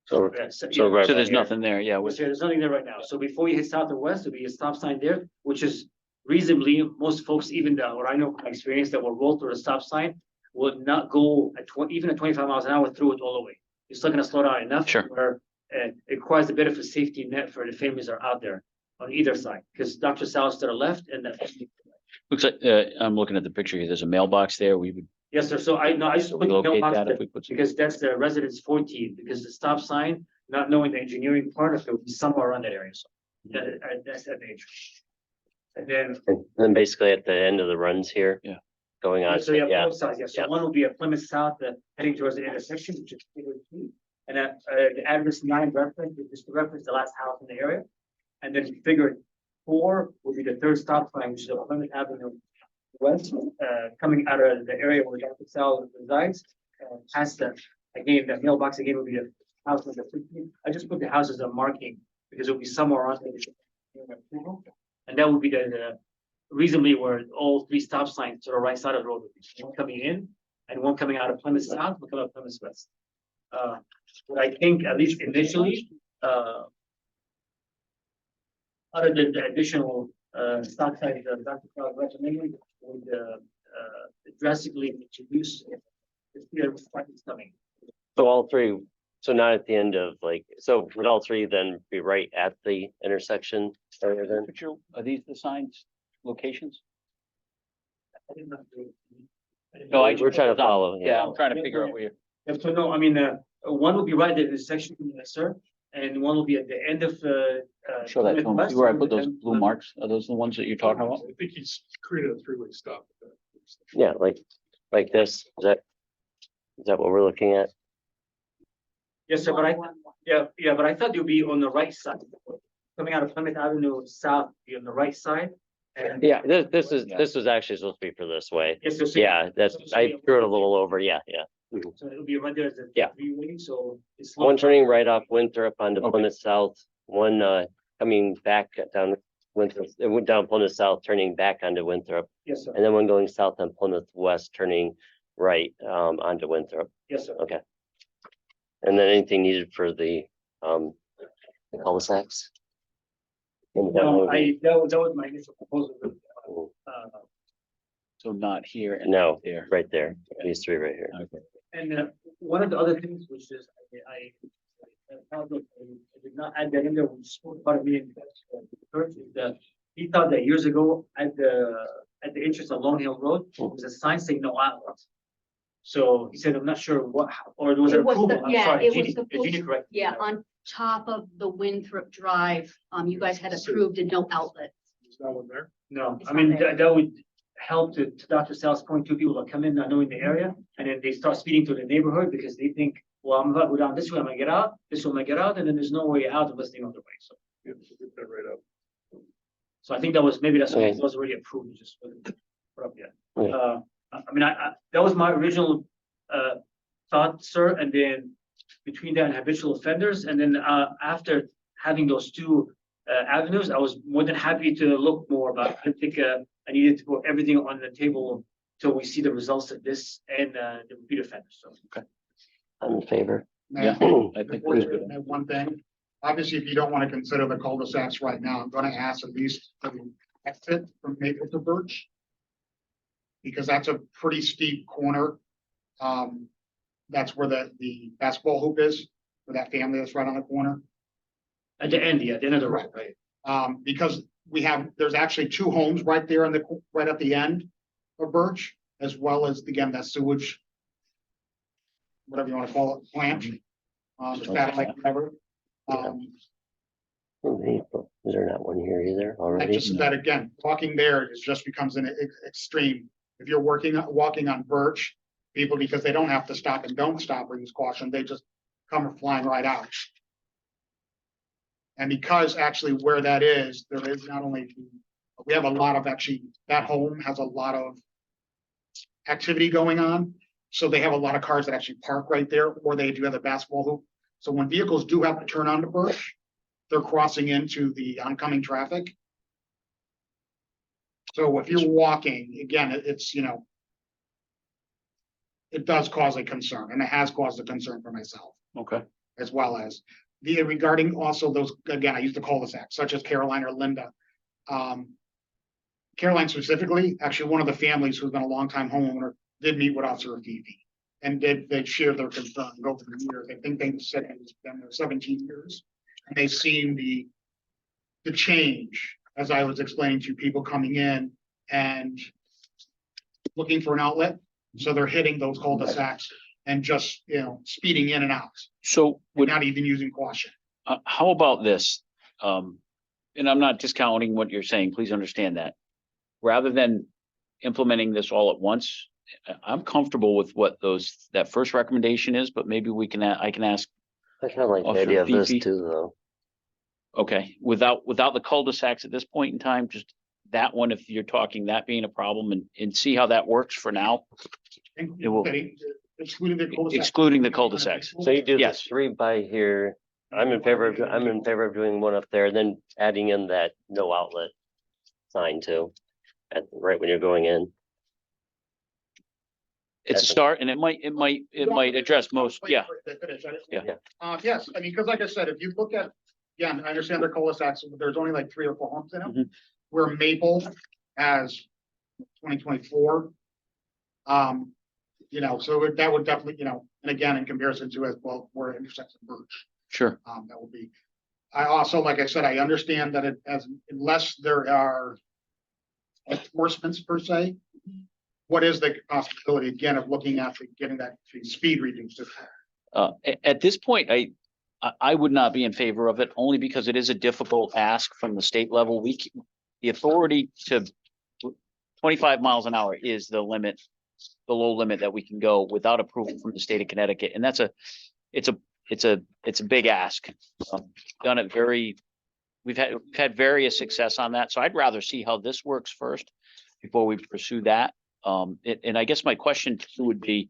So, Yeah, so yeah. right So there's here. nothing there, yeah. So there's nothing there right now. So before you hit south or west, there'll be a stop sign there, which is reasonably, most folks, even what I know from experience that will roll through the stop sign would not go at even at 25 miles an hour through it all the way. You're still gonna slow down enough Sure. where it requires a bit of a safety net for the families that are out there on either side, because Dr. Sal's to the left and the. Looks like, I'm looking at the picture here. There's a mailbox there. We would Yes, sir. So I just put the locate mailbox that there if we put some. because that's the residence 14, because the stop sign, not knowing the engineering part of it, would be somewhere around that area. So that's that nature. And then, And then basically at the end of the runs here. Yeah. Going on, so you have yeah, both sides, yeah. So yeah. one will be a Plymouth South, heading towards the intersection, which is figure 2. And the address 9 reference, is just to reference the last house in the area. And then figure 4 will be the third stop sign, which is a Plymouth Avenue West, coming out of the area where Dr. Sal resides, past the, again, the mailbox again will be the house number 15. I just put the house as a marking because it'll be somewhere on there. And that would be the reasonably where all 3 stop signs to the right side of the road would be, one coming in and one coming out of Plymouth South, one coming out of Plymouth West. What I think, at least initially, other than the additional stop signs that Dr. Crowd recommended, would drastically reduce the speed of traffic coming. So all 3, so not at the end of like, so would all 3 then be right at the intersection area then? Picture, are these the signs, locations? I did not do it. No, I We're trying to follow, Yeah, yeah. I'm trying to figure out where you're. Yeah, so no, I mean, one will be right at the intersection, sir, and one will be at the end of Show that to them. West, See where I and put those then- blue marks? Are those the ones that you're talking about? I think he's created a 3-way stop. at that intersection. Yeah, like this, is that what we're looking at? Yes, sir, but but I thought you'll be on the right side. Coming out of Plymouth Avenue South, be on the right side. And Yeah, this was actually supposed to be for this way. yes, sir, so- Yeah, that's, I threw it a little over, yeah. So it'll be right there as a Yeah. 3-way, so it's. One turning right off Winthrop onto Plymouth South, one coming back down Winthrop, it went down Plymouth South, turning back onto Winthrop, Yes, sir. and then one going south on Plymouth West, turning right onto Winthrop. Yes, sir. Okay. And then anything needed for the cul-de-sacs? No, that was my initial proposal. So not here and No, there. right there, these 3 right here. Okay. And one of the other things, which is, I did not add that in there, we spoke about it being, is that he thought that years ago at the entrance of Long Hill Road, there was a sign saying no outlets. So he said, I'm not sure what, or there was an It was the- approval, I'm yeah, sorry, it was Jeannie, supposed- Jeannie correct. Yeah, on top of the Winthrop Drive, you guys had approved a no outlet. There's no one there. No, It's I not mean, there. that would help to Dr. Sal's point, 2 people that come in not knowing the area, and then they start speeding to the neighborhood because they think, well, I'm about to go down this way, I'm gonna get out, this way I'm gonna get out, and then there's no way out unless they know the way, so. Yeah, so get that right up. So I think that was, maybe that's something Okay. that was already approved, it just wasn't put up yet. Yeah. I mean, that was my original, thought, sir, and then between that and habitual offenders, and then, after having those 2 avenues, I was more than happy to look more, but I think, I needed to put everything on the table till we see the results of this and, the repeat offenders, so. I'm in favor. Yeah. Now, I think before that's you good. add one thing, obviously, if you don't want to consider the cul-de-sacs right now, I'm gonna ask at least for the exit from Maple to Birch. Because that's a pretty steep corner. That's where the basketball hoop is, for that family that's right on the corner. At the end, yeah, at the end of the road, right? Because there's actually 2 homes right there right at the end of Birch, as well as, again, that sewage. Whatever you want to call it, plant, the satellite, whatever. Is there not one here either That already? just, that again, walking there is just becomes an extreme. If you're walking on Birch, people, because they don't have to stop and don't stop brings caution, they just come flying right out. And because actually where that is, there is not only, we have a lot of that home has a lot of activity going on. So they have a lot of cars that actually park right there, or they do have a basketball hoop. So when vehicles do have to turn onto Birch, they're crossing into the oncoming traffic. So if you're walking, again, it's, it does cause a concern, and it has caused a concern for myself, Okay. as well as regarding also those, again, I use the cul-de-sacs, such as Caroline or Linda. Caroline specifically, actually, one of the families who's been a longtime homeowner did meet with Officer Fifi and they shared their concern over the years. I think they said it's been there 17 years. And they've seen the change, as I was explaining to people coming in and looking for an outlet. So they're hitting those cul-de-sacs and just, speeding in and out, So would, not even using caution. how about this? And I'm not discounting what you're saying, please understand that. Rather than implementing this all at once, I'm comfortable with what that first recommendation is, but maybe I can ask, I kind of like the Officer idea of this Fifi. too, though. okay, without the cul-de-sacs at this point in time, just that one, if you're talking that being a problem and see how that works for now, It will- Excluding the cul-de-sacs. excluding the cul-de-sacs. So you do the Yes. 3 by here. I'm in favor of doing one up there, then adding in that no outlet sign too, right when you're going in. It's a start and it might address most, yeah. Yeah. Yes, I mean, because like I said, if you look at, again, I understand the cul-de-sacs, there's only like 3 or 4 homes in them. Mhm. Where Maple has 2024. So that would definitely, and again, in comparison to as well, where it intersects with Birch, Sure. that would be. I also, like I said, I understand that unless there are enforcements per se, what is the possibility again of looking at getting that speed reduced? At this point, I would not be in favor of it, only because it is a difficult ask from the state level. The authority to 25 miles an hour is the limit, the low limit that we can go without approval from the state of Connecticut. And it's a big ask. Done it we've had various success on that. So I'd rather see how this works first before we pursue that. And I guess my question too would be,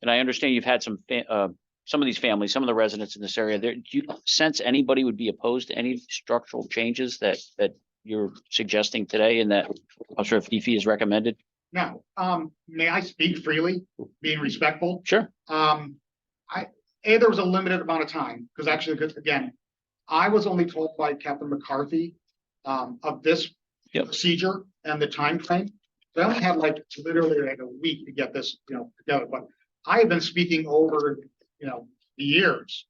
and I understand you've had some of these families, some of the residents in this area there, do you sense anybody would be opposed to any structural changes that you're suggesting today and that Officer Fifi has recommended? Now, may I speak freely, being respectful? Sure. There was a limited amount of time, because actually, again, I was only told by Captain McCarthy of this procedure and the time frame. So I only had literally a week to get this, together. But I have been speaking over, the years,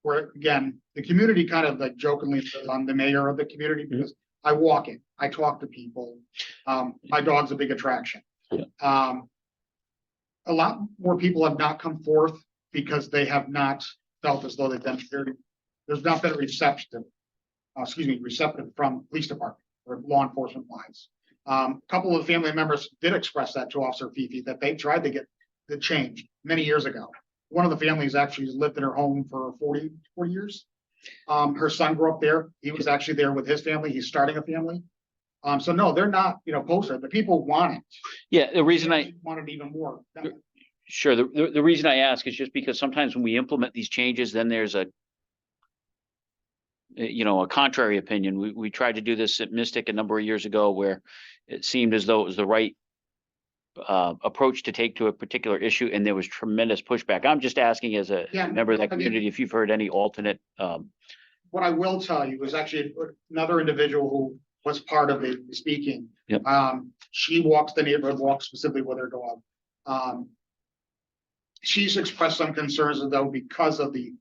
where again, the community kind of jokingly says I'm the mayor of the community because I walk it, I talk to people. My dog's a big attraction. Yeah. A lot more people have not come forth because they have not felt as though they've been there's not been receptive from police department or law enforcement wise. A couple of family members did express that to Officer Fifi, that they tried to get the change many years ago. One of the families actually lived in her home for 40 years. Her son grew up there. He was actually there with his family. He's starting a family. So no, they're not, posted. The people want it. Yeah, the reason I want it even more. Sure. The reason I ask is just because sometimes when we implement these changes, then there's a contrary opinion. We tried to do this at Mystic a number of years ago where it seemed as though it was the right approach to take to a particular issue, and there was tremendous pushback. I'm just asking as a member of that community if you've heard any alternate. What I will tell you is actually another individual who was part of the speaking. Yep. She walks the neighborhood, walks specifically with her dog. She's expressed some concerns though because of the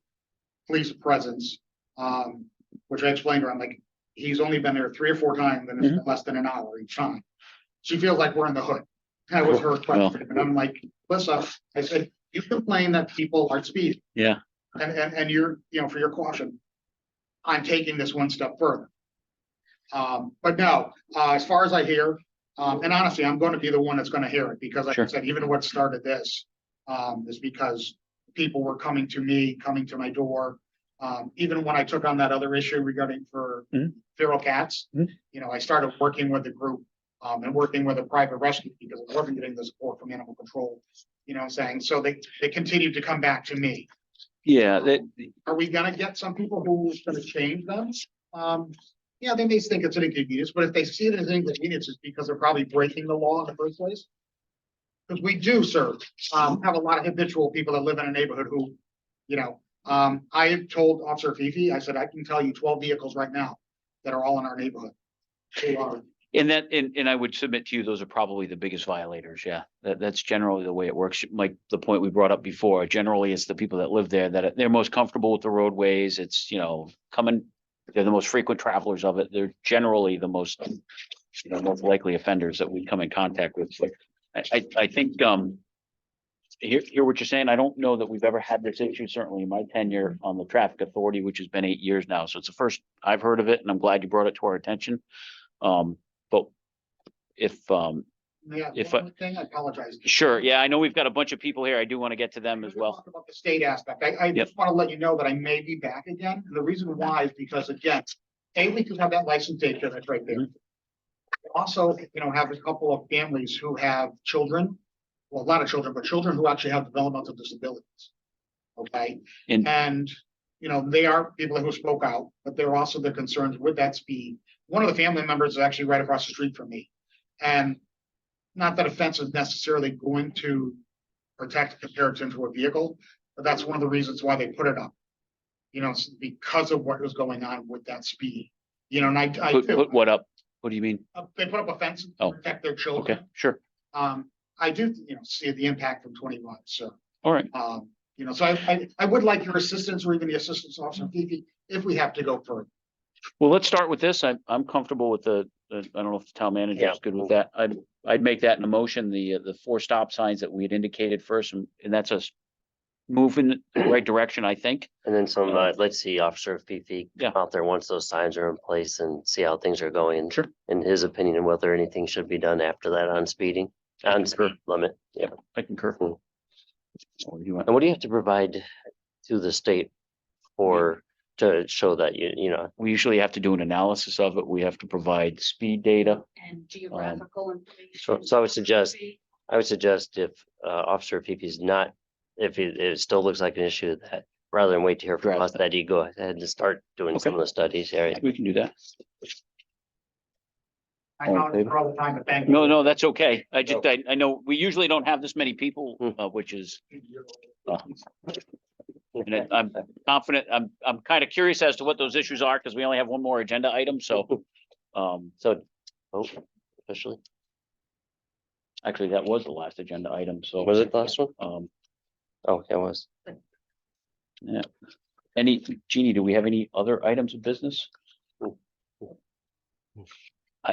police presence, which I explained to her. I'm like, he's only been there 3 or 4 times and it's been less than an hour each time. She feels like we're in the hood. That was her question. And I'm like, listen, I said, you complain that people are speeding. Yeah. And you're, for your caution, I'm taking this one step further. But no, as far as I hear, and honestly, I'm going to be the one that's going to hear it because like I said, even what started this is because people were coming to me, coming to my door. Even when I took on that other issue regarding for feral cats, I started working with the group and working with a private rescue because I wasn't getting the support from animal control, so they continued to come back to me. Yeah. Are we gonna get some people who's gonna change them? Yeah, they may think it's an inconvenience, but if they see it as an inconvenience, it's because they're probably breaking the law in the first place. Because we do, sir, have a lot of habitual people that live in a neighborhood who, you know, I have told Officer Fifi, I said, I can tell you 12 vehicles right now that are all in our neighborhood. Who are- And I would submit to you, those are probably the biggest violators. Yeah, that's generally the way it works. Like the point we brought up before, generally it's the people that live there that they're most comfortable with the roadways. It's, they're the most frequent travelers of it. They're generally the most, most likely offenders that we come in contact with. But I think, hear what you're saying. I don't know that we've ever had this issue, certainly in my tenure on the traffic authority, which has been 8 years now. So it's the first I've heard of it, and I'm glad you brought it to our attention. But if, Yeah, If one more thing, I apologize. sure, yeah, I know we've got a bunch of people here. I do want to get to them as well. Talk About the state aspect, I Yep. just want to let you know that I may be back again, and the reason why is because, again, we can have that license data that's right there. Mm-hmm. Also, have a couple of families who have children, well, a lot of children, but children who actually have developmental disabilities. Okay, And and, they are people who spoke out, but they're also the concerns with that speed. One of the family members is actually right across the street from me. And not that a fence is necessarily going to protect comparison to a vehicle, but that's one of the reasons why they put it up. Because of what was going on with that speed. And I put what up? What do you mean? they put up a fence to Oh, protect their Okay, children. sure. I do, see the impact from 21, so. All right. So I would like your assistance or even the assistance officer Fifi if we have to go further. Well, let's start with this. I'm comfortable with I don't know if the town manager is good with that. I'd make that in a motion, the 4 stop signs that we had indicated first, and that's us moving the right direction, I think. And then some, let's see, Officer Fifi Yeah. come out there once those signs are in place and see how things are going. Sure. In his opinion, and whether anything should be done after that on speeding, on speed limit. Yeah. I concur. Hmm. What do you want? And what do you have to provide to the state to show that We usually have to do an analysis of it. We have to provide speed data. And geographical information. So I would suggest if Officer Fifi is not, if it still looks like an issue, that rather than wait to hear from Draft us, that he go ahead and start doing some of the studies. Yeah. We can do that. I know it's for all the time, but thank you. No, that's okay. I know we usually don't have this many people, which is. And I'm confident, I'm kind of curious as to what those issues are, because we only have one more agenda item, so. So, officially, Actually, that was the last agenda item, so. was it the last one? Oh, it was. Yeah. Jeannie, do we have any other items of business?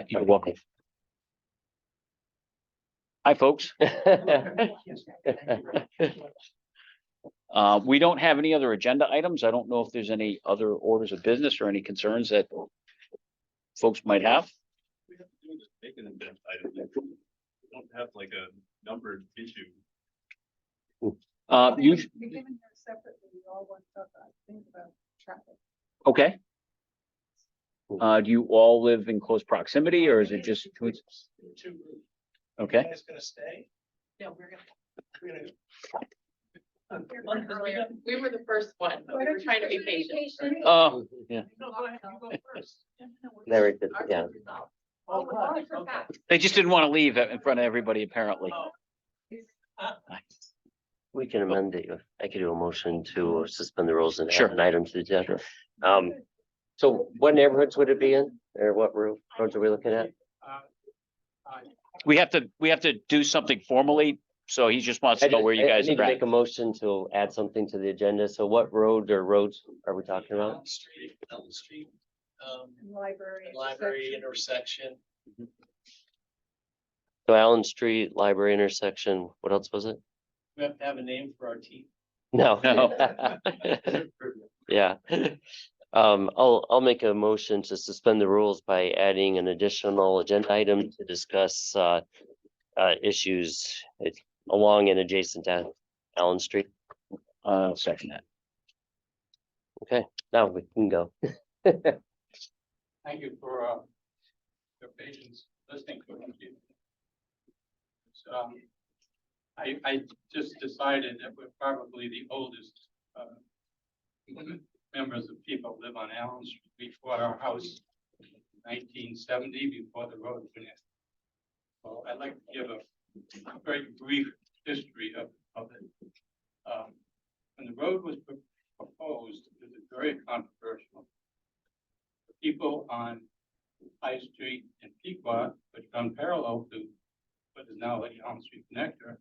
You're welcome. Hi, folks. We don't have any other agenda items. I don't know if there's any other orders of business or any concerns that folks might have. We have to do is make an agenda item. We don't have like a numbered issue. Okay. Do you all live in close proximity, or is it just? Okay. It's gonna stay. No, we're gonna. Earlier. We were the first one, but we were trying to be patient. Oh, yeah. No, go ahead, you go first. Very good, yeah. They just didn't want to leave in front of everybody, apparently. We can amend it. I could do a motion to suspend the rules and Sure. add an item to the agenda. So what neighborhoods would it be in, or what roads are we looking at? We have to do something formally, so he just wants to know where you guys I need to are make at. a motion to add something to the agenda. So what road or roads are we talking about? Elm Street, Library. intersection. So Allen Street, Library intersection. What else was it? We have to have a name for our team. No. No. Yeah. I'll make a motion to suspend the rules by adding an additional agenda item to discuss issues along and adjacent to Allen Street. Second that. Okay, now we can go. Thank you for your patience listening to it. I just decided that we're probably the oldest members of people who live on Allen Street. We bought our house 1970 before the road went in. So I'd like to give a very brief history of it. When the road was proposed, it was very controversial. The people on High Street and Pequot, which run parallel to what is now the Elm Street connector,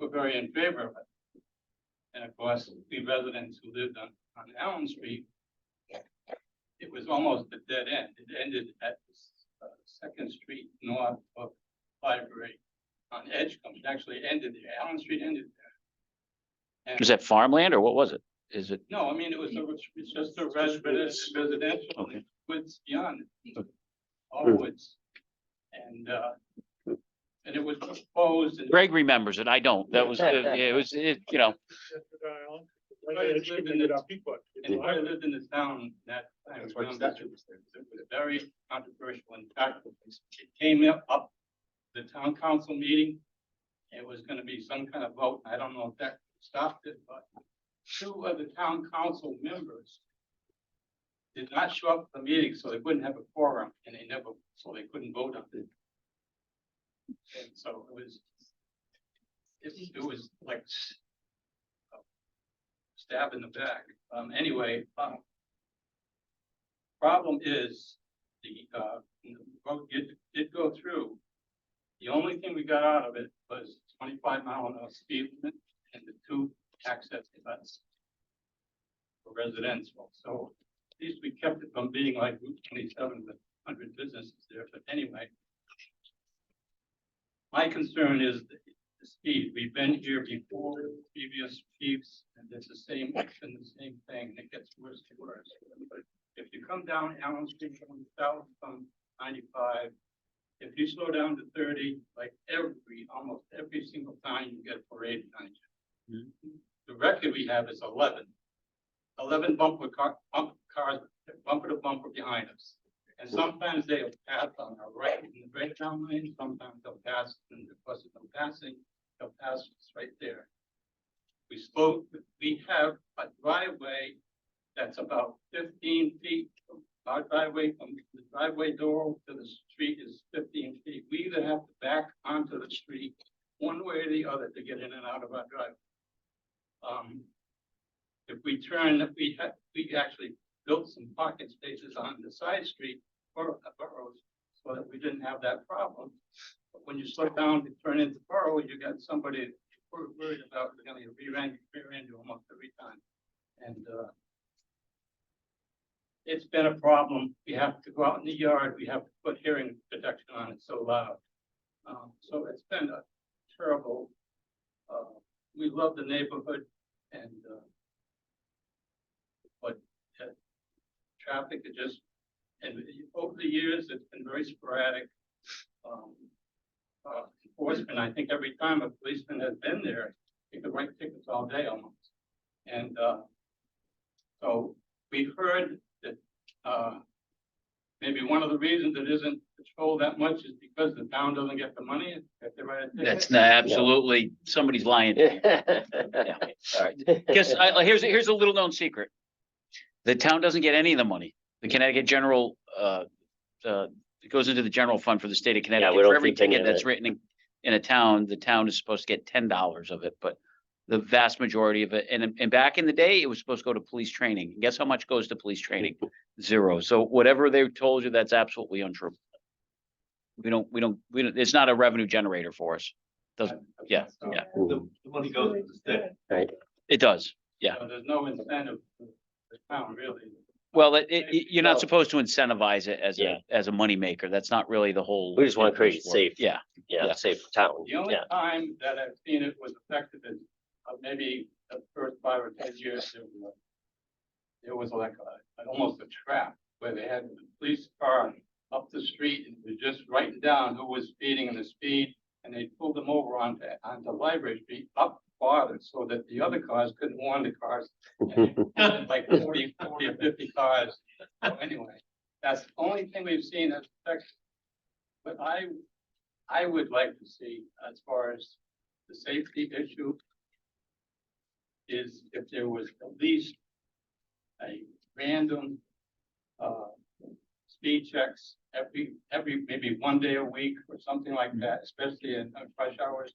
were very in favor of it. And of course, the residents who lived on Elm Street, it was almost a dead end. It ended at Second Street north of Library on Edgecombe. It actually ended there. Elm Street ended there. And Was that farmland or what was it? Is it? no, I mean, it's just a residential Okay. woods beyond it. Okay. All woods. And it was proposed and Greg remembers it. I don't. That was, you know, and I lived in the town that time. That's why the It statute was there. was very controversial. In fact, it came up the town council meeting. It was gonna be some kind of vote. I don't know if that stopped it, but two of the town council members did not show up for the meeting, so they wouldn't have a quorum, and so they couldn't vote on it. And so it was like a stab in the back. Anyway, problem is the vote did go through. The only thing we got out of it was 25-mile-an-hour speed limit and the 2 access cuts for residential. So at least we kept it from being like Route 27 with 100 businesses there. But anyway, my concern is the speed. We've been here before, previous chiefs, and it's the same thing, and it gets worse and worse. But if you come down Allen Street going south from 95, if you slow down to 30, like almost every single time you get a parade behind you. The record we have is 11 cars, bumper to bumper behind us. And sometimes they'll pass on our right in the breakdown lane, sometimes they'll pass, and because of them passing, they'll pass us right there. We have a driveway that's about 15 feet. Our driveway from the driveway door to the street is 15 feet. We either have to back onto the street one way or the other to get in and out of our driveway. If we turn, we actually built some parking spaces on the side street for boroughs so that we didn't have that problem. But when you slow down to turn into borough, you got somebody worried about getting a rear end you almost every time. And it's been a problem. We have to go out in the yard. We have to put hearing protection on it so loud. So it's been a terrible. We love the neighborhood, and but traffic is just, and over the years it's been very sporadic. Enforcement. I think every time a policeman has been there, he could write tickets all day almost. And so we've heard that maybe one of the reasons it isn't patrolled that much is because the town doesn't get the money if they write a ticket. that's not absolutely, somebody's lying. Yeah. All right. Guess here's a little known secret. The town doesn't get any of the money. The Connecticut general, it goes into the general fund for the state of Connecticut. we don't For every keep any ticket of that's it. written in a town, the town is supposed to get $10 of it, but the vast majority of it, and back in the day, it was supposed to go to police training. Guess how much goes to police training? 0. So whatever they told you, that's absolutely untrue. We don't, it's not a revenue generator for us. Doesn't, yeah. The money goes to the state. Right. It does. Yeah. So there's no incentive for the town really. Well, you're not supposed to incentivize it as Yeah. a moneymaker. That's not really the whole. We just want to create safe. Yeah. Yeah, Yeah. safe town. The only Yeah. time that I've seen it was effective is maybe the first 5 or 10 years. There was like almost a trap where they had the police car up the street and was just writing down who was speeding and the speed, and they pulled them over onto Library Street up farther so that the other cars couldn't warn the cars. And they had like 40 or 50 cars. So anyway, that's the only thing we've seen that's effective. But I would like to see, as far as the safety issue, is if there was at least a random speed checks every, maybe one day a week or something like that, especially in rush hours.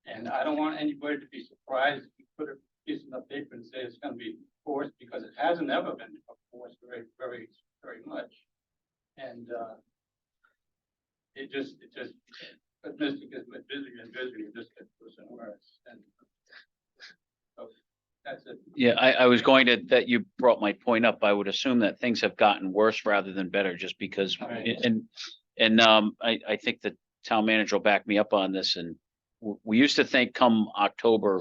And I don't want anybody to be surprised if you put a piece in the paper and say it's gonna be enforced, because it hasn't ever been enforced very much. And, it just, but Mystic is busier and busier, it just gets worse and worse, and so that's it. Yeah, I was going to, that you brought my point up. I would assume that things have gotten worse rather than better, just because, Right. and I think the town manager will back me up on this, and we used to think come October,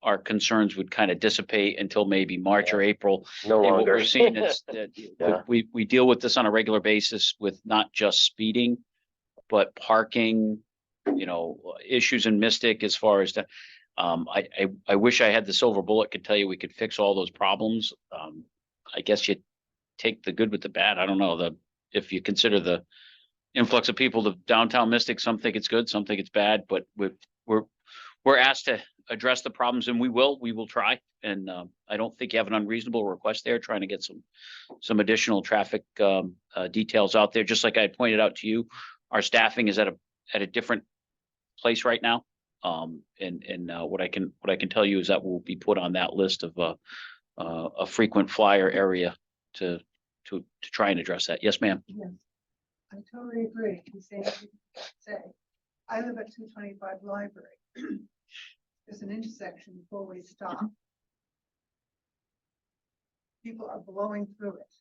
our concerns would kind of dissipate until maybe March or April. No And what longer. we're seeing is that Yeah. we deal with this on a regular basis with not just speeding, but parking, issues in Mystic as far as the, I wish I had the silver bullet, could tell you we could fix all those problems. I guess you take the good with the bad. I don't know, if you consider the influx of people to downtown Mystic, some think it's good, some think it's bad, but we're asked to address the problems, and we will try. And I don't think you have an unreasonable request there, trying to get some additional traffic details out there. Just like I pointed out to you, our staffing is at a different place right now. And what I can tell you is that we'll be put on that list of a frequent flyer area to try and address that. Yes, ma'am. Yes, I totally agree. You say, I live at 225 Library. There's an intersection, four-way stop. People are blowing through it.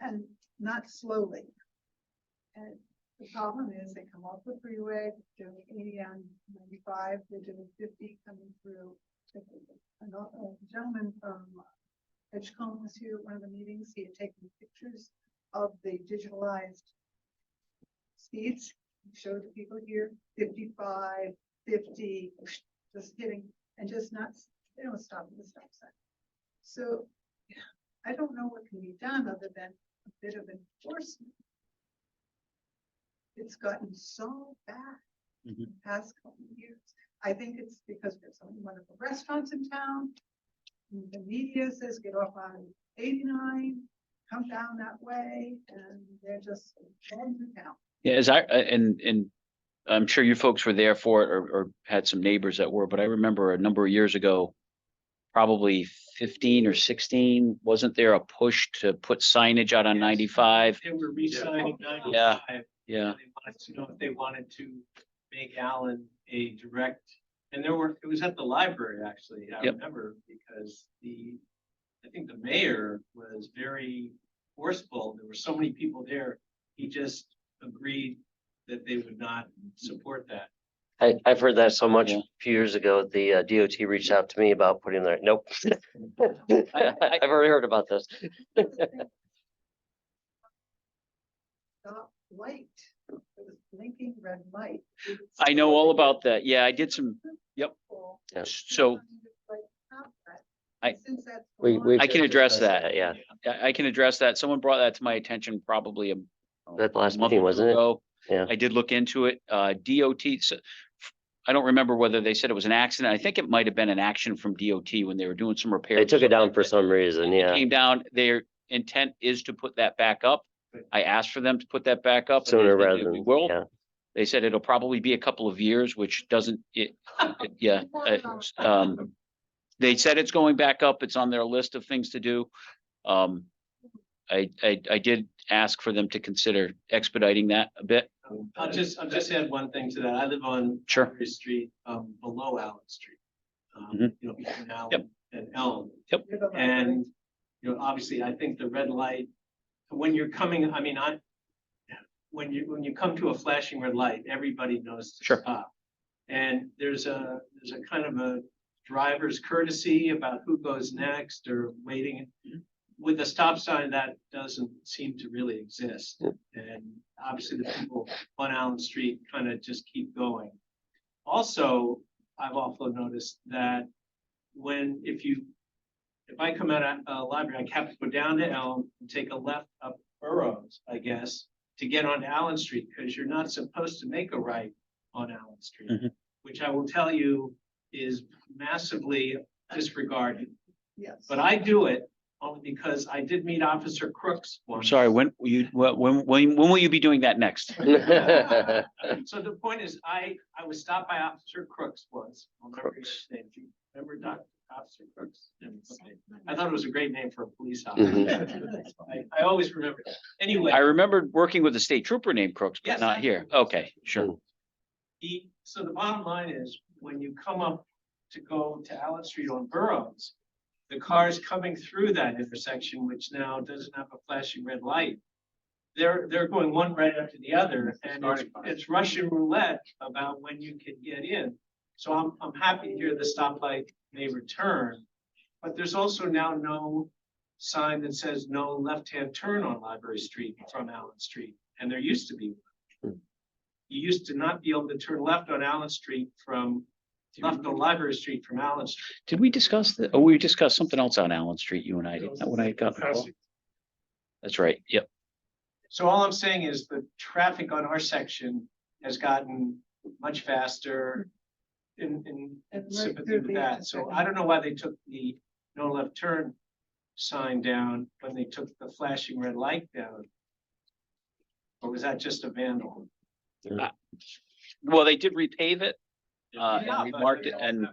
And not slowly. And the problem is they come off the freeway, doing 80 on 95, they're doing 50 coming through. A gentleman from Edgecombe was here at one of the meetings. He had taken pictures of the digitalized speeds. He showed the people here 55, 50, just hitting, and just not, they don't stop at the stop sign. So I don't know what can be done other than a bit of enforcement. It's gotten so bad in the past couple of years. I think it's because there's so many wonderful restaurants in town. The media says get off on 89, come down that way, and they're just heading to town. Yeah, and I'm sure you folks were there for it, or had some neighbors that were, but I remember a number of years ago, probably 15 or 16, wasn't there a push to put signage out on 95? They were re-signing 95. Yeah. They wanted to know if they wanted to make Allen a direct, and it was at the library, actually, I Yep. remember, because I think the mayor was very forceful. There were so many people there. He just agreed that they would not support that. I've heard that so much. Yeah. A few years ago, the DOT reached out to me about putting their, nope. I've already heard about this. Stop light. It was blinking red light. I know all about that. Yeah, I did some, yep. Yeah. So I- Since that's We- gone, I can address that. Yeah, I can address that. Someone brought that to my attention probably that last month meeting, or two wasn't it? ago. Yeah. I did look into it. DOT, I don't remember whether they said it was an accident. I think it might have been an action from DOT when they were doing some repairs. They took it down for some reason, yeah. Came down, their intent is to put that back up. I asked for them to put that back up. and they Sooner said rather that we than, will. yeah. They said it'll probably be a couple of years, which doesn't, yeah. They said it's going back up. It's on their list of things to do. I did ask for them to consider expediting that a bit. I'll just add one thing to that. I live on Sure. Library Street, below Allen Street. Mhm. Between Allen Yep. and Elm. you're the library. And, obviously, I think the red light, when you're coming, when you come to a flashing red light, everybody knows to Sure. stop. And there's a kind of a driver's courtesy about who goes next or waiting. With a stop sign, that doesn't seem to really exist. And obviously the people on Allen Street kind of just keep going. Also, I've also noticed that if I come out of a library, I have to go down to Elm and take a left up Burroughs, I guess, to get onto Allen Street, because you're not supposed to make a right on Allen Street, Mhm. which I will tell you is massively disregarded. Yes. But I do it only because I did meet Officer Crooks I'm once. sorry, when will you be doing that next? So the point is, I was stopped by Officer Crooks once. I'll never forget his name. Do you remember Dr. Officer Crooks? Okay. I thought it was a great name for a police officer. I always remember that. Anyway. I remembered working with a state trooper named Crooks, but Yes, not here. Okay, sure. So the bottom line is, when you come up to go to Allen Street on Burroughs, the cars coming through that intersection, which now doesn't have a flashing red light, they're going one right after the other, and it's Russian roulette about when you can get in. So I'm happy to hear the stoplight may return, but there's also now no sign that says no left-hand turn on Library Street from Allen Street, and there used to be one. You used to not be able to turn left on Allen Street from, left on Library Street from Allen Street. Did we discuss that? Oh, we discussed something else on Allen Street, you and I did, not when I got the call. That's right, yep. So all I'm saying is the traffic on our section has gotten much faster in And sympathy through with the that. So I don't know why they took the no left turn sign down when they took the flashing red light down. Or was that just a vandal? Well, they did repave it. Yeah, And we but- marked it and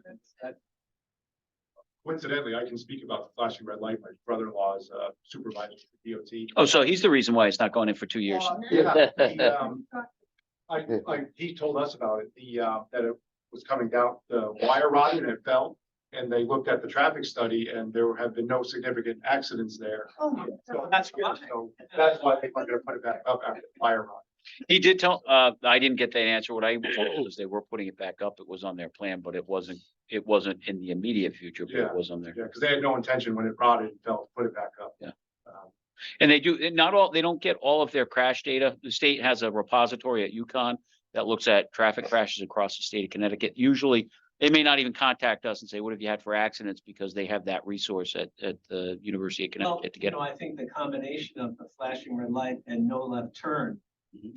Coincidentally, I can speak about the flashing red light. My brother-in-law is supervisor for DOT. oh, so he's the reason why it's not going in for 2 years. Yeah, he told us about it, that it was coming down, the wire rotted and it fell. And they looked at the traffic study and there have been no significant accidents there. Oh, my So God. That's why. so that's why they were gonna put it back up after the fire rot. He did tell, I didn't get that answer. What I was told was they were putting it back up. It was on their plan, but it wasn't in the immediate future, but Yeah. it was on there. Yeah, because they had no intention when it rotted and fell, to put it back up. Yeah. Um, And they don't get all of their crash data. The state has a repository at UConn that looks at traffic crashes across the state of Connecticut. Usually, they may not even contact us and say, what have you had for accidents? Because they have that resource at the University of Well, Connecticut to you get know, it. I think the combination of the flashing red light and no left turn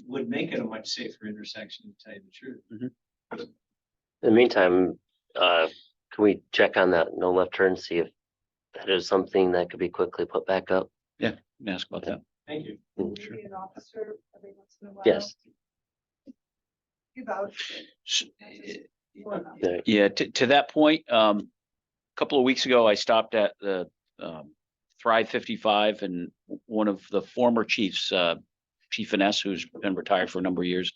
would make it a much safer intersection, to tell you the truth. In the meantime, can we check on that no left turn, see if that is something that could be quickly put back up? And ask about that. Thank you. Maybe an officer every once in a while. Yes. You vouch for them. There- Yeah, to that point, a couple of weeks ago, I stopped at the Thrive 55 and one of the former chiefs, Chief Finesse, who's been retired for a number of years.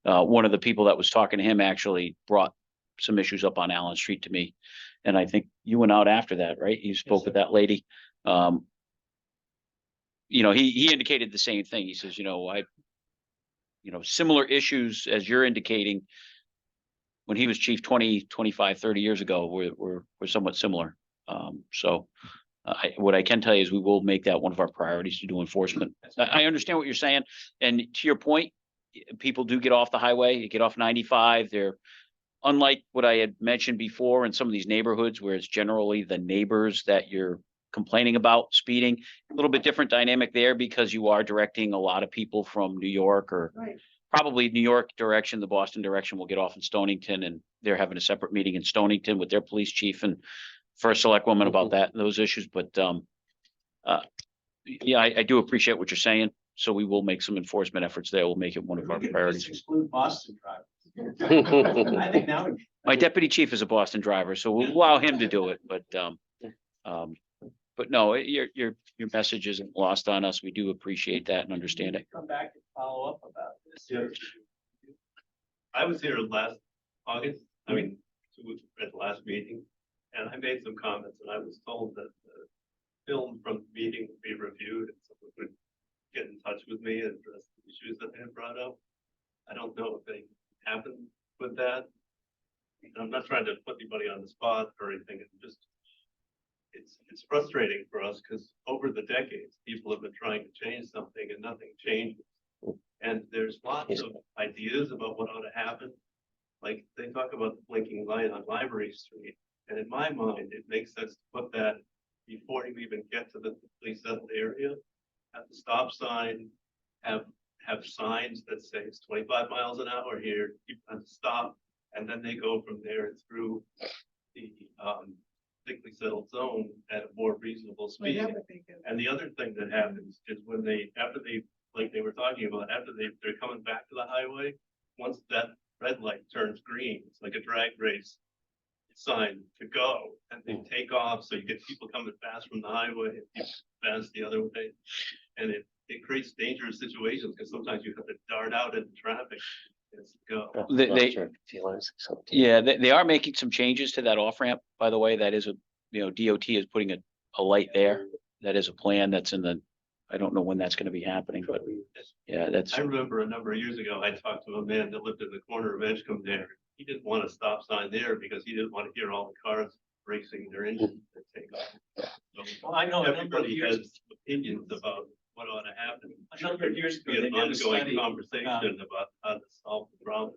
One of the people that was talking to him actually brought some issues up on Allen Street to me. And I think you went out after that, right? You spoke with that lady. You know, he indicated the same thing. He says, similar issues as you're indicating when he was chief 20, 25, 30 years ago were somewhat similar. What I can tell you is we will make that one of our priorities to do enforcement. I understand what you're saying. And to your point, people do get off the highway, you get off 95. They're unlike what I had mentioned before in some of these neighborhoods where it's generally the neighbors that you're complaining about speeding. A little bit different dynamic there because you are directing a lot of people from New York or Right. probably New York direction, the Boston direction will get off in Stonington, and they're having a separate meeting in Stonington with their police chief and first select woman about that, those issues. But yeah, I do appreciate what you're saying. So we will make some enforcement efforts there. We'll make it one of our We could just priorities. exclude Boston drivers. I think that would. My deputy chief is a Boston driver, so we'll allow him to do it, but no, your message isn't lost on us. We do appreciate that and understand it. Come back and follow up about this. Yeah. I was here last August, at the last meeting, and I made some comments, and I was told that the film from the meeting would be reviewed, and someone would get in touch with me and address the issues that they had brought up. I don't know if anything happened with that. And I'm not trying to put anybody on the spot or anything, it's frustrating for us, because over the decades, people have been trying to change something and nothing changes. And there's lots of ideas about what ought to happen. Like they talk about the blinking light on Library Street. And in my mind, it makes sense to put that before you even get to the police settled area. At the stop sign, have signs that say it's 25 miles an hour here, people have to stop. And then they go from there through thickly settled zone at a more reasonable Well, speed. that would be good. And the other thing that happens is when they, after they, like they were talking about, after they're coming back to the highway, once that red light turns green, it's like a drag race sign to go, and they take off, so you get people coming fast from the highway, and people fast the other way. And it creates dangerous situations, because sometimes you have to dart out into traffic and go. They- Lost they- your feelings, something. Yeah, they are making some changes to that off ramp, by the way. That is DOT is putting a light there. That is a plan that's in the, I don't know when that's gonna be happening, but yeah, that's, I remember a number of years ago, I talked to a man that lived in the corner of Edgecombe there. He didn't want a stop sign there because he didn't want to hear all the cars racing their engines and take off. So Well, I know a number of everybody years, has opinions about what ought to happen. a number of years ago, Be they an did a ongoing study. conversation about how to solve the problem.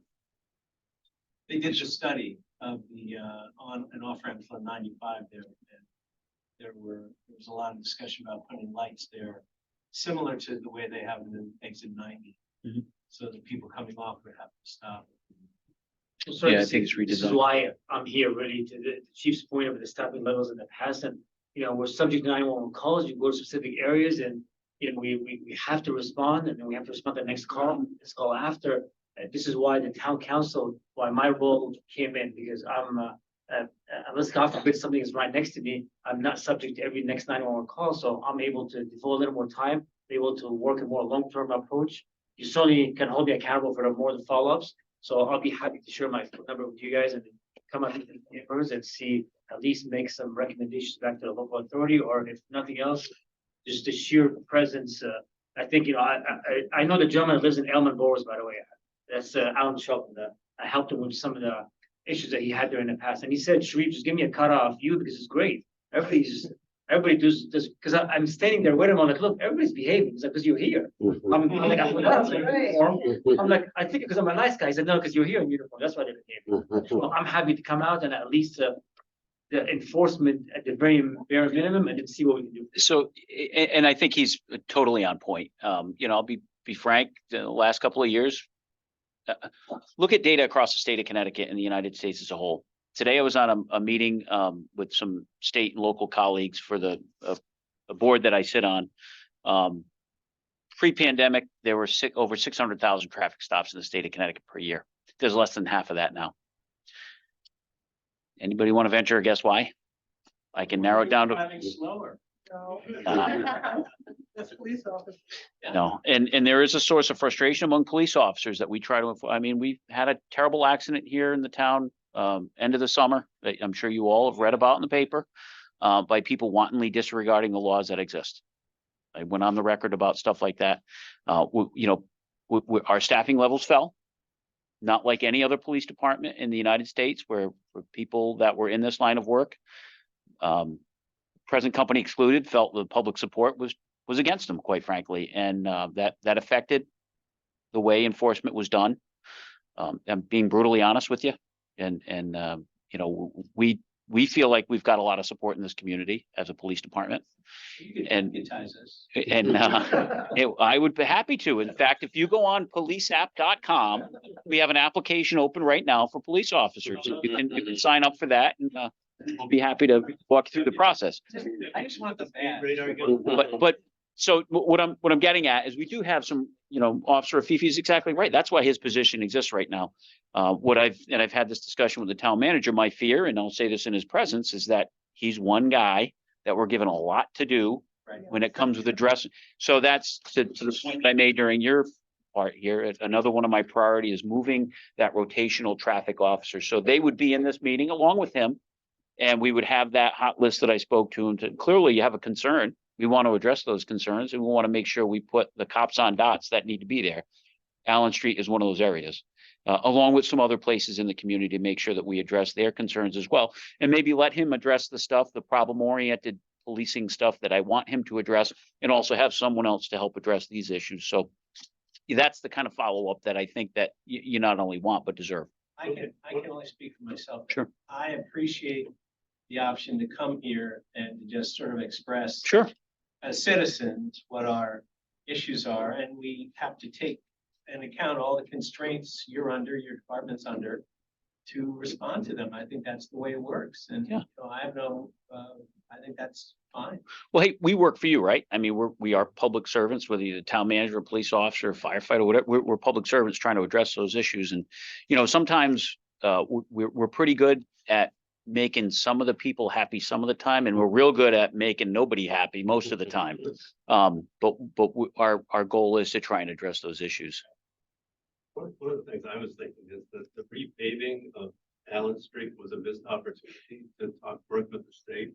They did a study of the on and off ramps on 95 there. And there was a lot of discussion about putting lights there, similar to the way they have in exit 90. Mhm. So that people coming off would have to stop. So Yeah, I this think is- it's This is redesigned. why I'm here really to the chief's point of the staffing levels in the past, and, we're subject to 911 calls, you go to specific areas and, we have to respond, and then we have to respond to the next call, this call after. This is why the town council, why my role came in, because unless God forbid something is right next to me, I'm not subject to every next 911 call, so I'm able to devote a little more time, able to work a more long-term approach. You certainly can hold me accountable for the more than follow-ups. So I'll be happy to share my phone number with you guys and come up with the papers and see, at least make some recommendations back to the local authority, or if nothing else, just the sheer presence. I think, I know the gentleman that lives in Elmwood Bowers, by the way. That's Alan Shelton. I helped him with some of the issues that he had there in the past. And he said, Sharif, just give me a cut off you because it's great. Everybody does, because I'm standing there with him. I'm like, look, everybody's behaving. He's like, because you're here. I'm like, I'm like, I think because I'm a nice guy. He said, no, because you're here in uniform. That's why they're behaving. Well, I'm happy to come out and at least the enforcement at the very bare minimum and then see what we can do. so, and I think he's totally on point. I'll be frank, the last couple of years, look at data across the state of Connecticut and the United States as a whole. Today I was on a meeting with some state and local colleagues for the a board that I sit on. Pre-pandemic, there were over 600,000 traffic stops in the state of Connecticut per year. There's less than half of that now. Anybody want to venture a guess why? I can narrow it down to Driving slower. No. Uh, That's police officer. no, and there is a source of frustration among police officers that we try to, we had a terrible accident here in the town, end of the summer, that I'm sure you all have read about in the paper, by people wantonly disregarding the laws that exist. I went on the record about stuff like that. Our staffing levels fell. Not like any other police department in the United States where people that were in this line of work, present company excluded, felt the public support was against them, quite frankly. And that affected the way enforcement was done. I'm being brutally honest with you. And we feel like we've got a lot of support in this community as a police department. You And- can deputize us. And I would be happy to. In fact, if you go on policeapp.com, we have an application open right now for police officers. You can sign up for that and we'll be happy to walk through the process. I just want the badge. But so what I'm getting at is we do have some, Officer Afifi is exactly right. That's why his position exists right now. I've had this discussion with the town manager. My fear, and I'll say this in his presence, is that he's one guy that we're given a lot to do Right. when it comes with addressing. So that's to the point I made during your part here. Another one of my priority is moving that rotational traffic officer. So they would be in this meeting along with him. And we would have that hot list that I spoke to him to. Clearly you have a concern. We want to address those concerns and we want to make sure we put the cops on dots that need to be there. Allen Street is one of those areas, along with some other places in the community to make sure that we address their concerns as well. And maybe let him address the stuff, the problem-oriented policing stuff that I want him to address, and also have someone else to help address these issues. So that's the kind of follow-up that I think that you not only want, but deserve. I can only speak for myself. Sure. I appreciate the option to come here and to just sort of express Sure. as citizens what our issues are, and we have to take into account all the constraints you're under, your department's under, to respond to them. I think that's the way it works. And, Yeah. I have no, I think that's fine. Well, hey, we work for you, right? I mean, we are public servants, whether you're the town manager, police officer, firefighter, whatever. We're public servants trying to address those issues. And, sometimes we're pretty good at making some of the people happy some of the time, and we're real good at making nobody happy most of the time. Our goal is to try and address those issues. One of the things I was thinking is that the repaving of Allen Street was a missed opportunity to work with the state.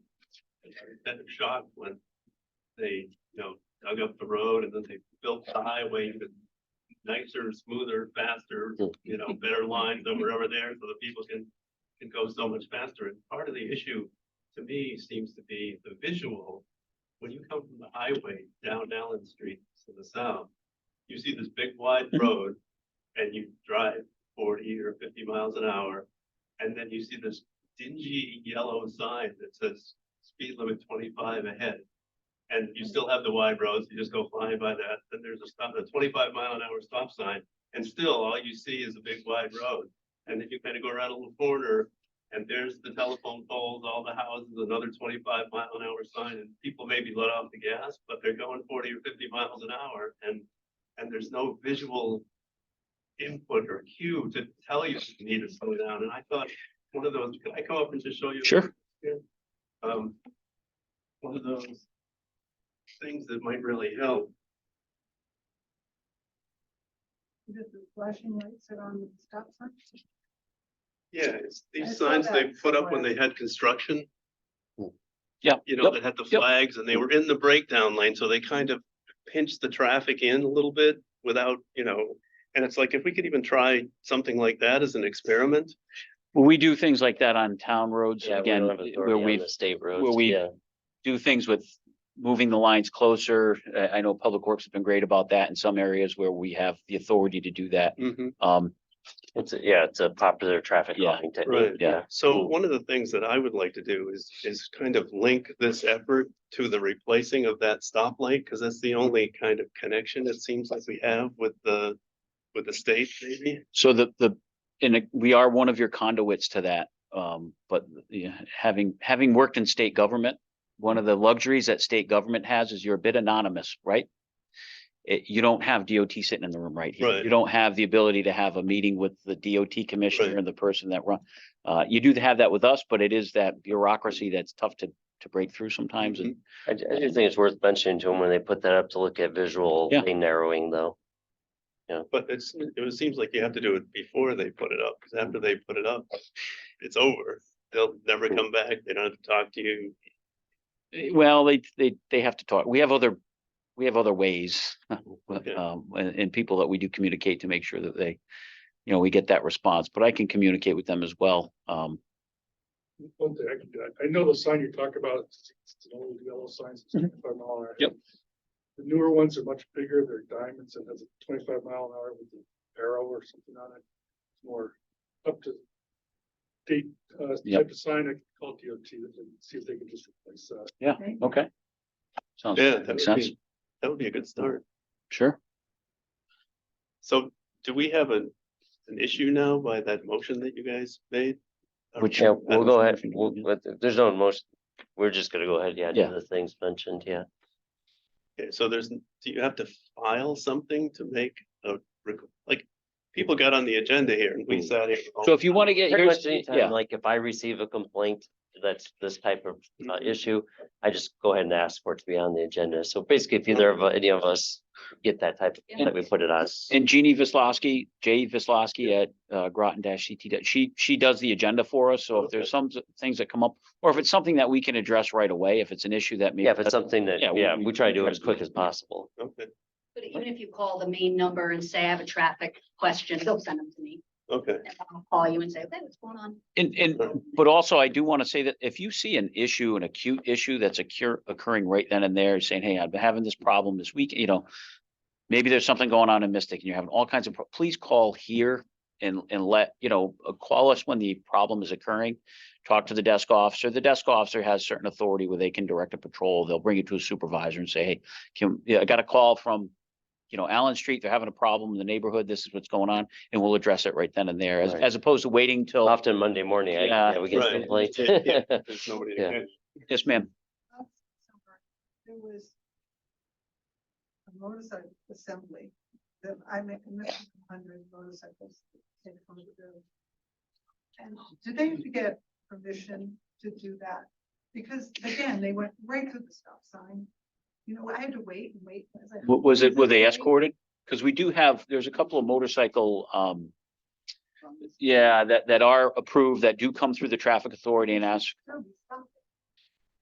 And I was kind of shocked when they, dug up the road and then they built the highway even nicer, smoother, faster, better lines than were ever there so the people can go so much faster. And part of the issue to me seems to be the visual. When you come from the highway down Allen Street to the south, you see this big wide road and you drive 40 or 50 miles an hour. And then you see this dingy yellow sign that says speed limit 25 ahead. And you still have the wide roads, you just go flying by that. Then there's a 25-mile-an-hour stop sign. And still all you see is a big wide road. And then you kind of go around a little corner and there's the telephone poles, all the houses, another 25-mile-an-hour sign. And people maybe let off the gas, but they're going 40 or 50 miles an hour. And there's no visual input or cue to tell you you need to slow down. And I thought one of those, could I come up and just show you? Sure. One of those things that might really help. Does the flashing lights sit on the stop sign? Yeah, it's I these saw signs they that put up when somewhere. they had construction, Yeah. that had the flags and they were in the breakdown lane. So they kind of pinched the traffic in a little bit without, and it's like, if we could even try something like that as an experiment. Well, we do things like that on town roads, Yeah, we again, don't have authority where on we the state roads. where we- Yeah. do things with moving the lines closer. I know Public Works has been great about that in some areas where we have the authority to do that. It's a popular traffic Yeah. calming technique. Right. Yeah. So one of the things that I would like to do is kind of link this effort to the replacing of that stoplight, because that's the only kind of connection it seems like we have with the state, maybe. So we are one of your conduits to that. But yeah, having worked in state government, one of the luxuries that state government has is you're a bit anonymous, right? You don't have DOT sitting in the room right here. Right. You don't have the ability to have a meeting with the DOT commissioner Right. and the person that run. You do have that with us, but it is that bureaucracy that's tough to break through sometimes. And I do think it's worth mentioning to them when they put that up to look at visual Yeah. lane narrowing though. But it seems like you have to do it before they put it up, because after they put it up, it's over. They'll never come back. They don't have to talk to you. well, they have to talk. We have other ways, Okay. and people that we do communicate to make sure that they, we get that response, but I can communicate with them as well. One thing I can do, I know the sign you're talking about, it's an old yellow sign, it's 25-mile-an-hour. Yep. The newer ones are much bigger, they're diamonds and has a 25-mile-an-hour with an arrow or something on it. It's more up to date, Yep. type of sign. I can call DOT and see if they can just replace that. Yeah, okay. Sounds, Yeah, that makes would sense. that would be a good start. Sure. So do we have an issue now by that motion that you guys made? Which- Yeah, we'll go ahead. Motion. There's no motion. We're just gonna go ahead. Yeah. Do the things mentioned. Yeah. Okay, so do you have to file something to make like, people got on the agenda here and we sat here. So if you want to get, Pretty here's, much anytime, yeah, like if I receive a complaint that's this type of issue, I just go ahead and ask for it to be on the agenda. So basically, if either of any of us get that type of, that we put it on. and Jeannie Vislowski, Jay Vislowski at Groton-CT, she does the agenda for us. So if there's some things that come up, or if it's something that we can address right away, if it's an issue that maybe. Yeah, if it's something that, Yeah, we try to do it as quick as possible. Okay, But even if you call the main number and say, I have a traffic question, they'll send them to me. okay. And I'll call you and say, okay, what's going on? But also I do want to say that if you see an issue, an acute issue that's occurring right then and there, saying, hey, I've been having this problem this week, maybe there's something going on in Mystic and you're having all kinds of, please call here and let, call us when the problem is occurring. Talk to the desk officer. The desk officer has certain authority where they can direct a patrol. They'll bring you to a supervisor and say, hey, I got a call from, Allen Street, they're having a problem in the neighborhood, this is what's going on, and we'll address it right then and there, Right. as opposed to waiting till, Often Monday morning, Yeah. we get Right. complaints. There's nobody Yeah. to catch. yes, ma'am. last summer, there was a motorcycle assembly that I make 100 motorcycles take from the road. And did they have to get permission to do that? Because again, they went right through the stop sign. I had to wait and wait. I was like, Were they "Wait." escorted? Because we do have, there's a couple of motorcycle, that are approved, that do come through the traffic authority and ask. No, we stopped.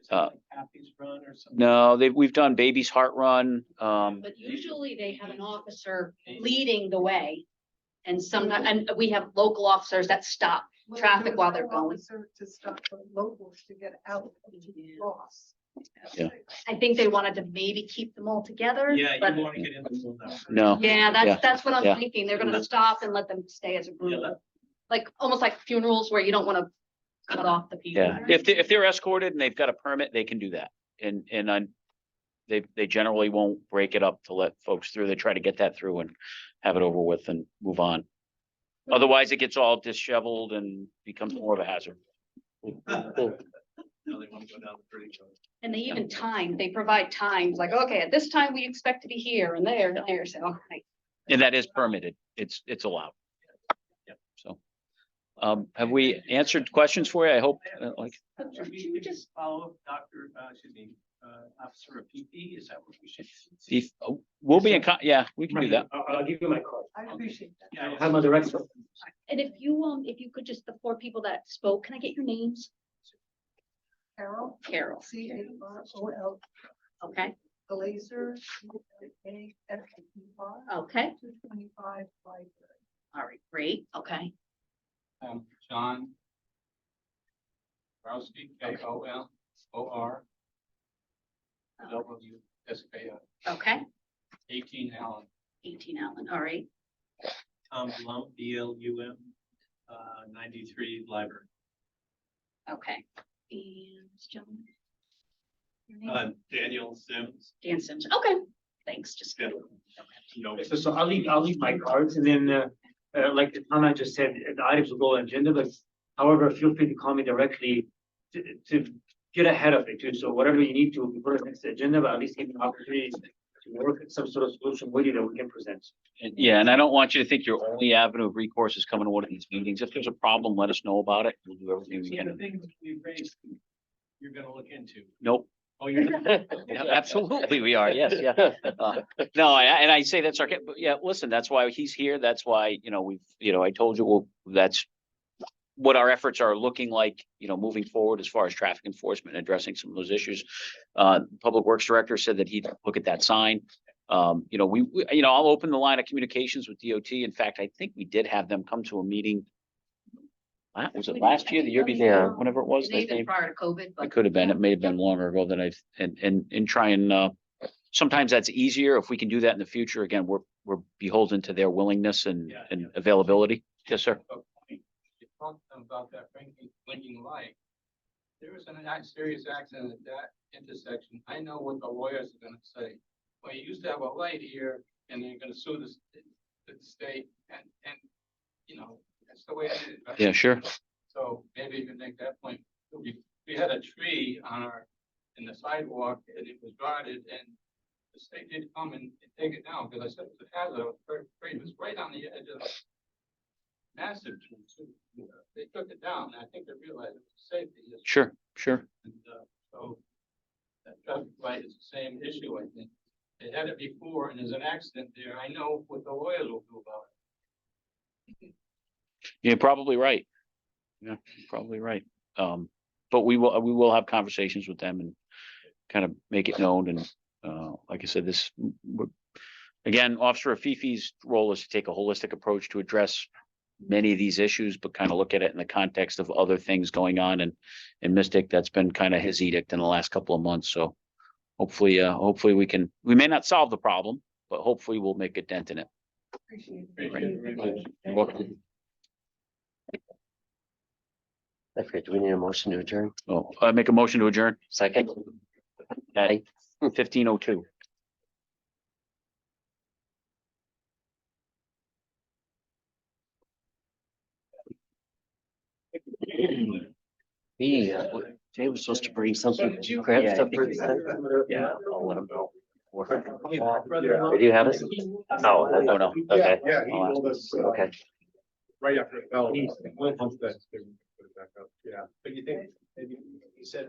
Is that like Happy's Run or something? No, we've done Baby's Heart Run, But usually they have an officer leading the way. And sometimes, and we have local officers that stop Well, traffic there was while they're no going. officer to stop the locals to get out of the cross. Yeah. I think they wanted to maybe keep them all together. Yeah, but- you want to get in. the now. no. Yeah, Yeah. that's what Yeah. I'm thinking. They're gonna stop and let them stay as a Yeah, group. that- Like, almost like funerals where you don't wanna cut off the people. Yeah, if they're escorted and they've got a permit, they can do that. And they generally won't break it up to let folks through. They try to get that through and have it over with and move on. Otherwise, it gets all disheveled and becomes more of a hazard. Now they want to go down the bridge. And they provide times, like, okay, at this time, we expect to be here and there and there, so. And that is permitted. It's allowed. Yep. So, have we answered questions for you? I hope, like, Should we just follow up, Officer of PP? Is that what we should? we'll be in, yeah, we can do that. I'll give you my card. I appreciate that. Yeah, I'm a director. And if you could just, the 4 people that spoke, can I get your names? Carol, Carol, CAROL, okay, Glazer, AFR, okay, 225 Library. all right, great, okay. John. Browski, KOLOR. WSKO, Okay, 18 Allen. 18 Allen, all right, Tom Blum, BLUM, 93 Library. okay. And this gentleman? Your name? Daniel Sims. Dan Sims, okay, thanks, just. Yeah. So I'll leave my cards and then, like the Tana just said, the items will go on agenda, but however, feel free to call me directly to get ahead of it too. So whatever you need to put it next agenda, but at least give me an opportunity to work at some sort of solution with you that we can present. Yeah, and I don't want you to think your only avenue of recourse is coming to one of these meetings. If there's a problem, let us know about it. We'll do everything we So the can. things we raised, you're gonna look into. Nope. Oh, you're. Yeah, absolutely, we are. Yes, yeah. No, I say that's our, but yeah, listen, that's why he's here. That's why, I told you, that's what our efforts are looking like, moving forward as far as traffic enforcement and addressing some of those issues. Public Works Director said that he'd look at that sign. I'll open the line of communications with DOT. In fact, I think we did have them come to a meeting. Was it last year, the year before, Yeah. whenever it was? It may have they been prior to COVID, It but. could have been, it may have been longer ago than and try and, sometimes that's easier if we can do that in the future. Again, we're beholden to their willingness and availability. Yes, sir. You talked about that blinking light. There was a serious accident at that intersection. I know what the lawyers are gonna say. Well, you used to have a light here and you're gonna sue the state and, that's the way it is. right? Yeah, sure. So maybe you can make that point. We had a tree in the sidewalk and it was guarded and the state did come and take it down because I said it was a hazard. I was very afraid. It was right on the edge of the massive tree. Too. They took it down. And I think they realized it was a safety issue. Sure. And so that traffic light is the same issue, I think. They had it before and there's an accident there. I know what the lawyers will do about it. You're probably right. Yeah, you're probably right. But we will have conversations with them and kind of make it known. And, like I said, again, Officer Afifi's role is to take a holistic approach to address many of these issues, but kind of look at it in the context of other things going on in Mystic. That's been kind of his edict in the last couple of months. So hopefully we may not solve the problem, but hopefully we'll make a dent in it. Appreciate Appreciate it very much. You're welcome. I forget, do we need a motion to adjourn? Oh, I make a motion to adjourn Second? at 15:02. Jay was supposed to bring something, grab stuff for his son. Yeah, I'll let him know. Do you have it? Oh, Oh, no. Okay, Yeah, he told us, okay. Right after it fell. Once that, they would put it back up. Yeah, but you think, maybe he said.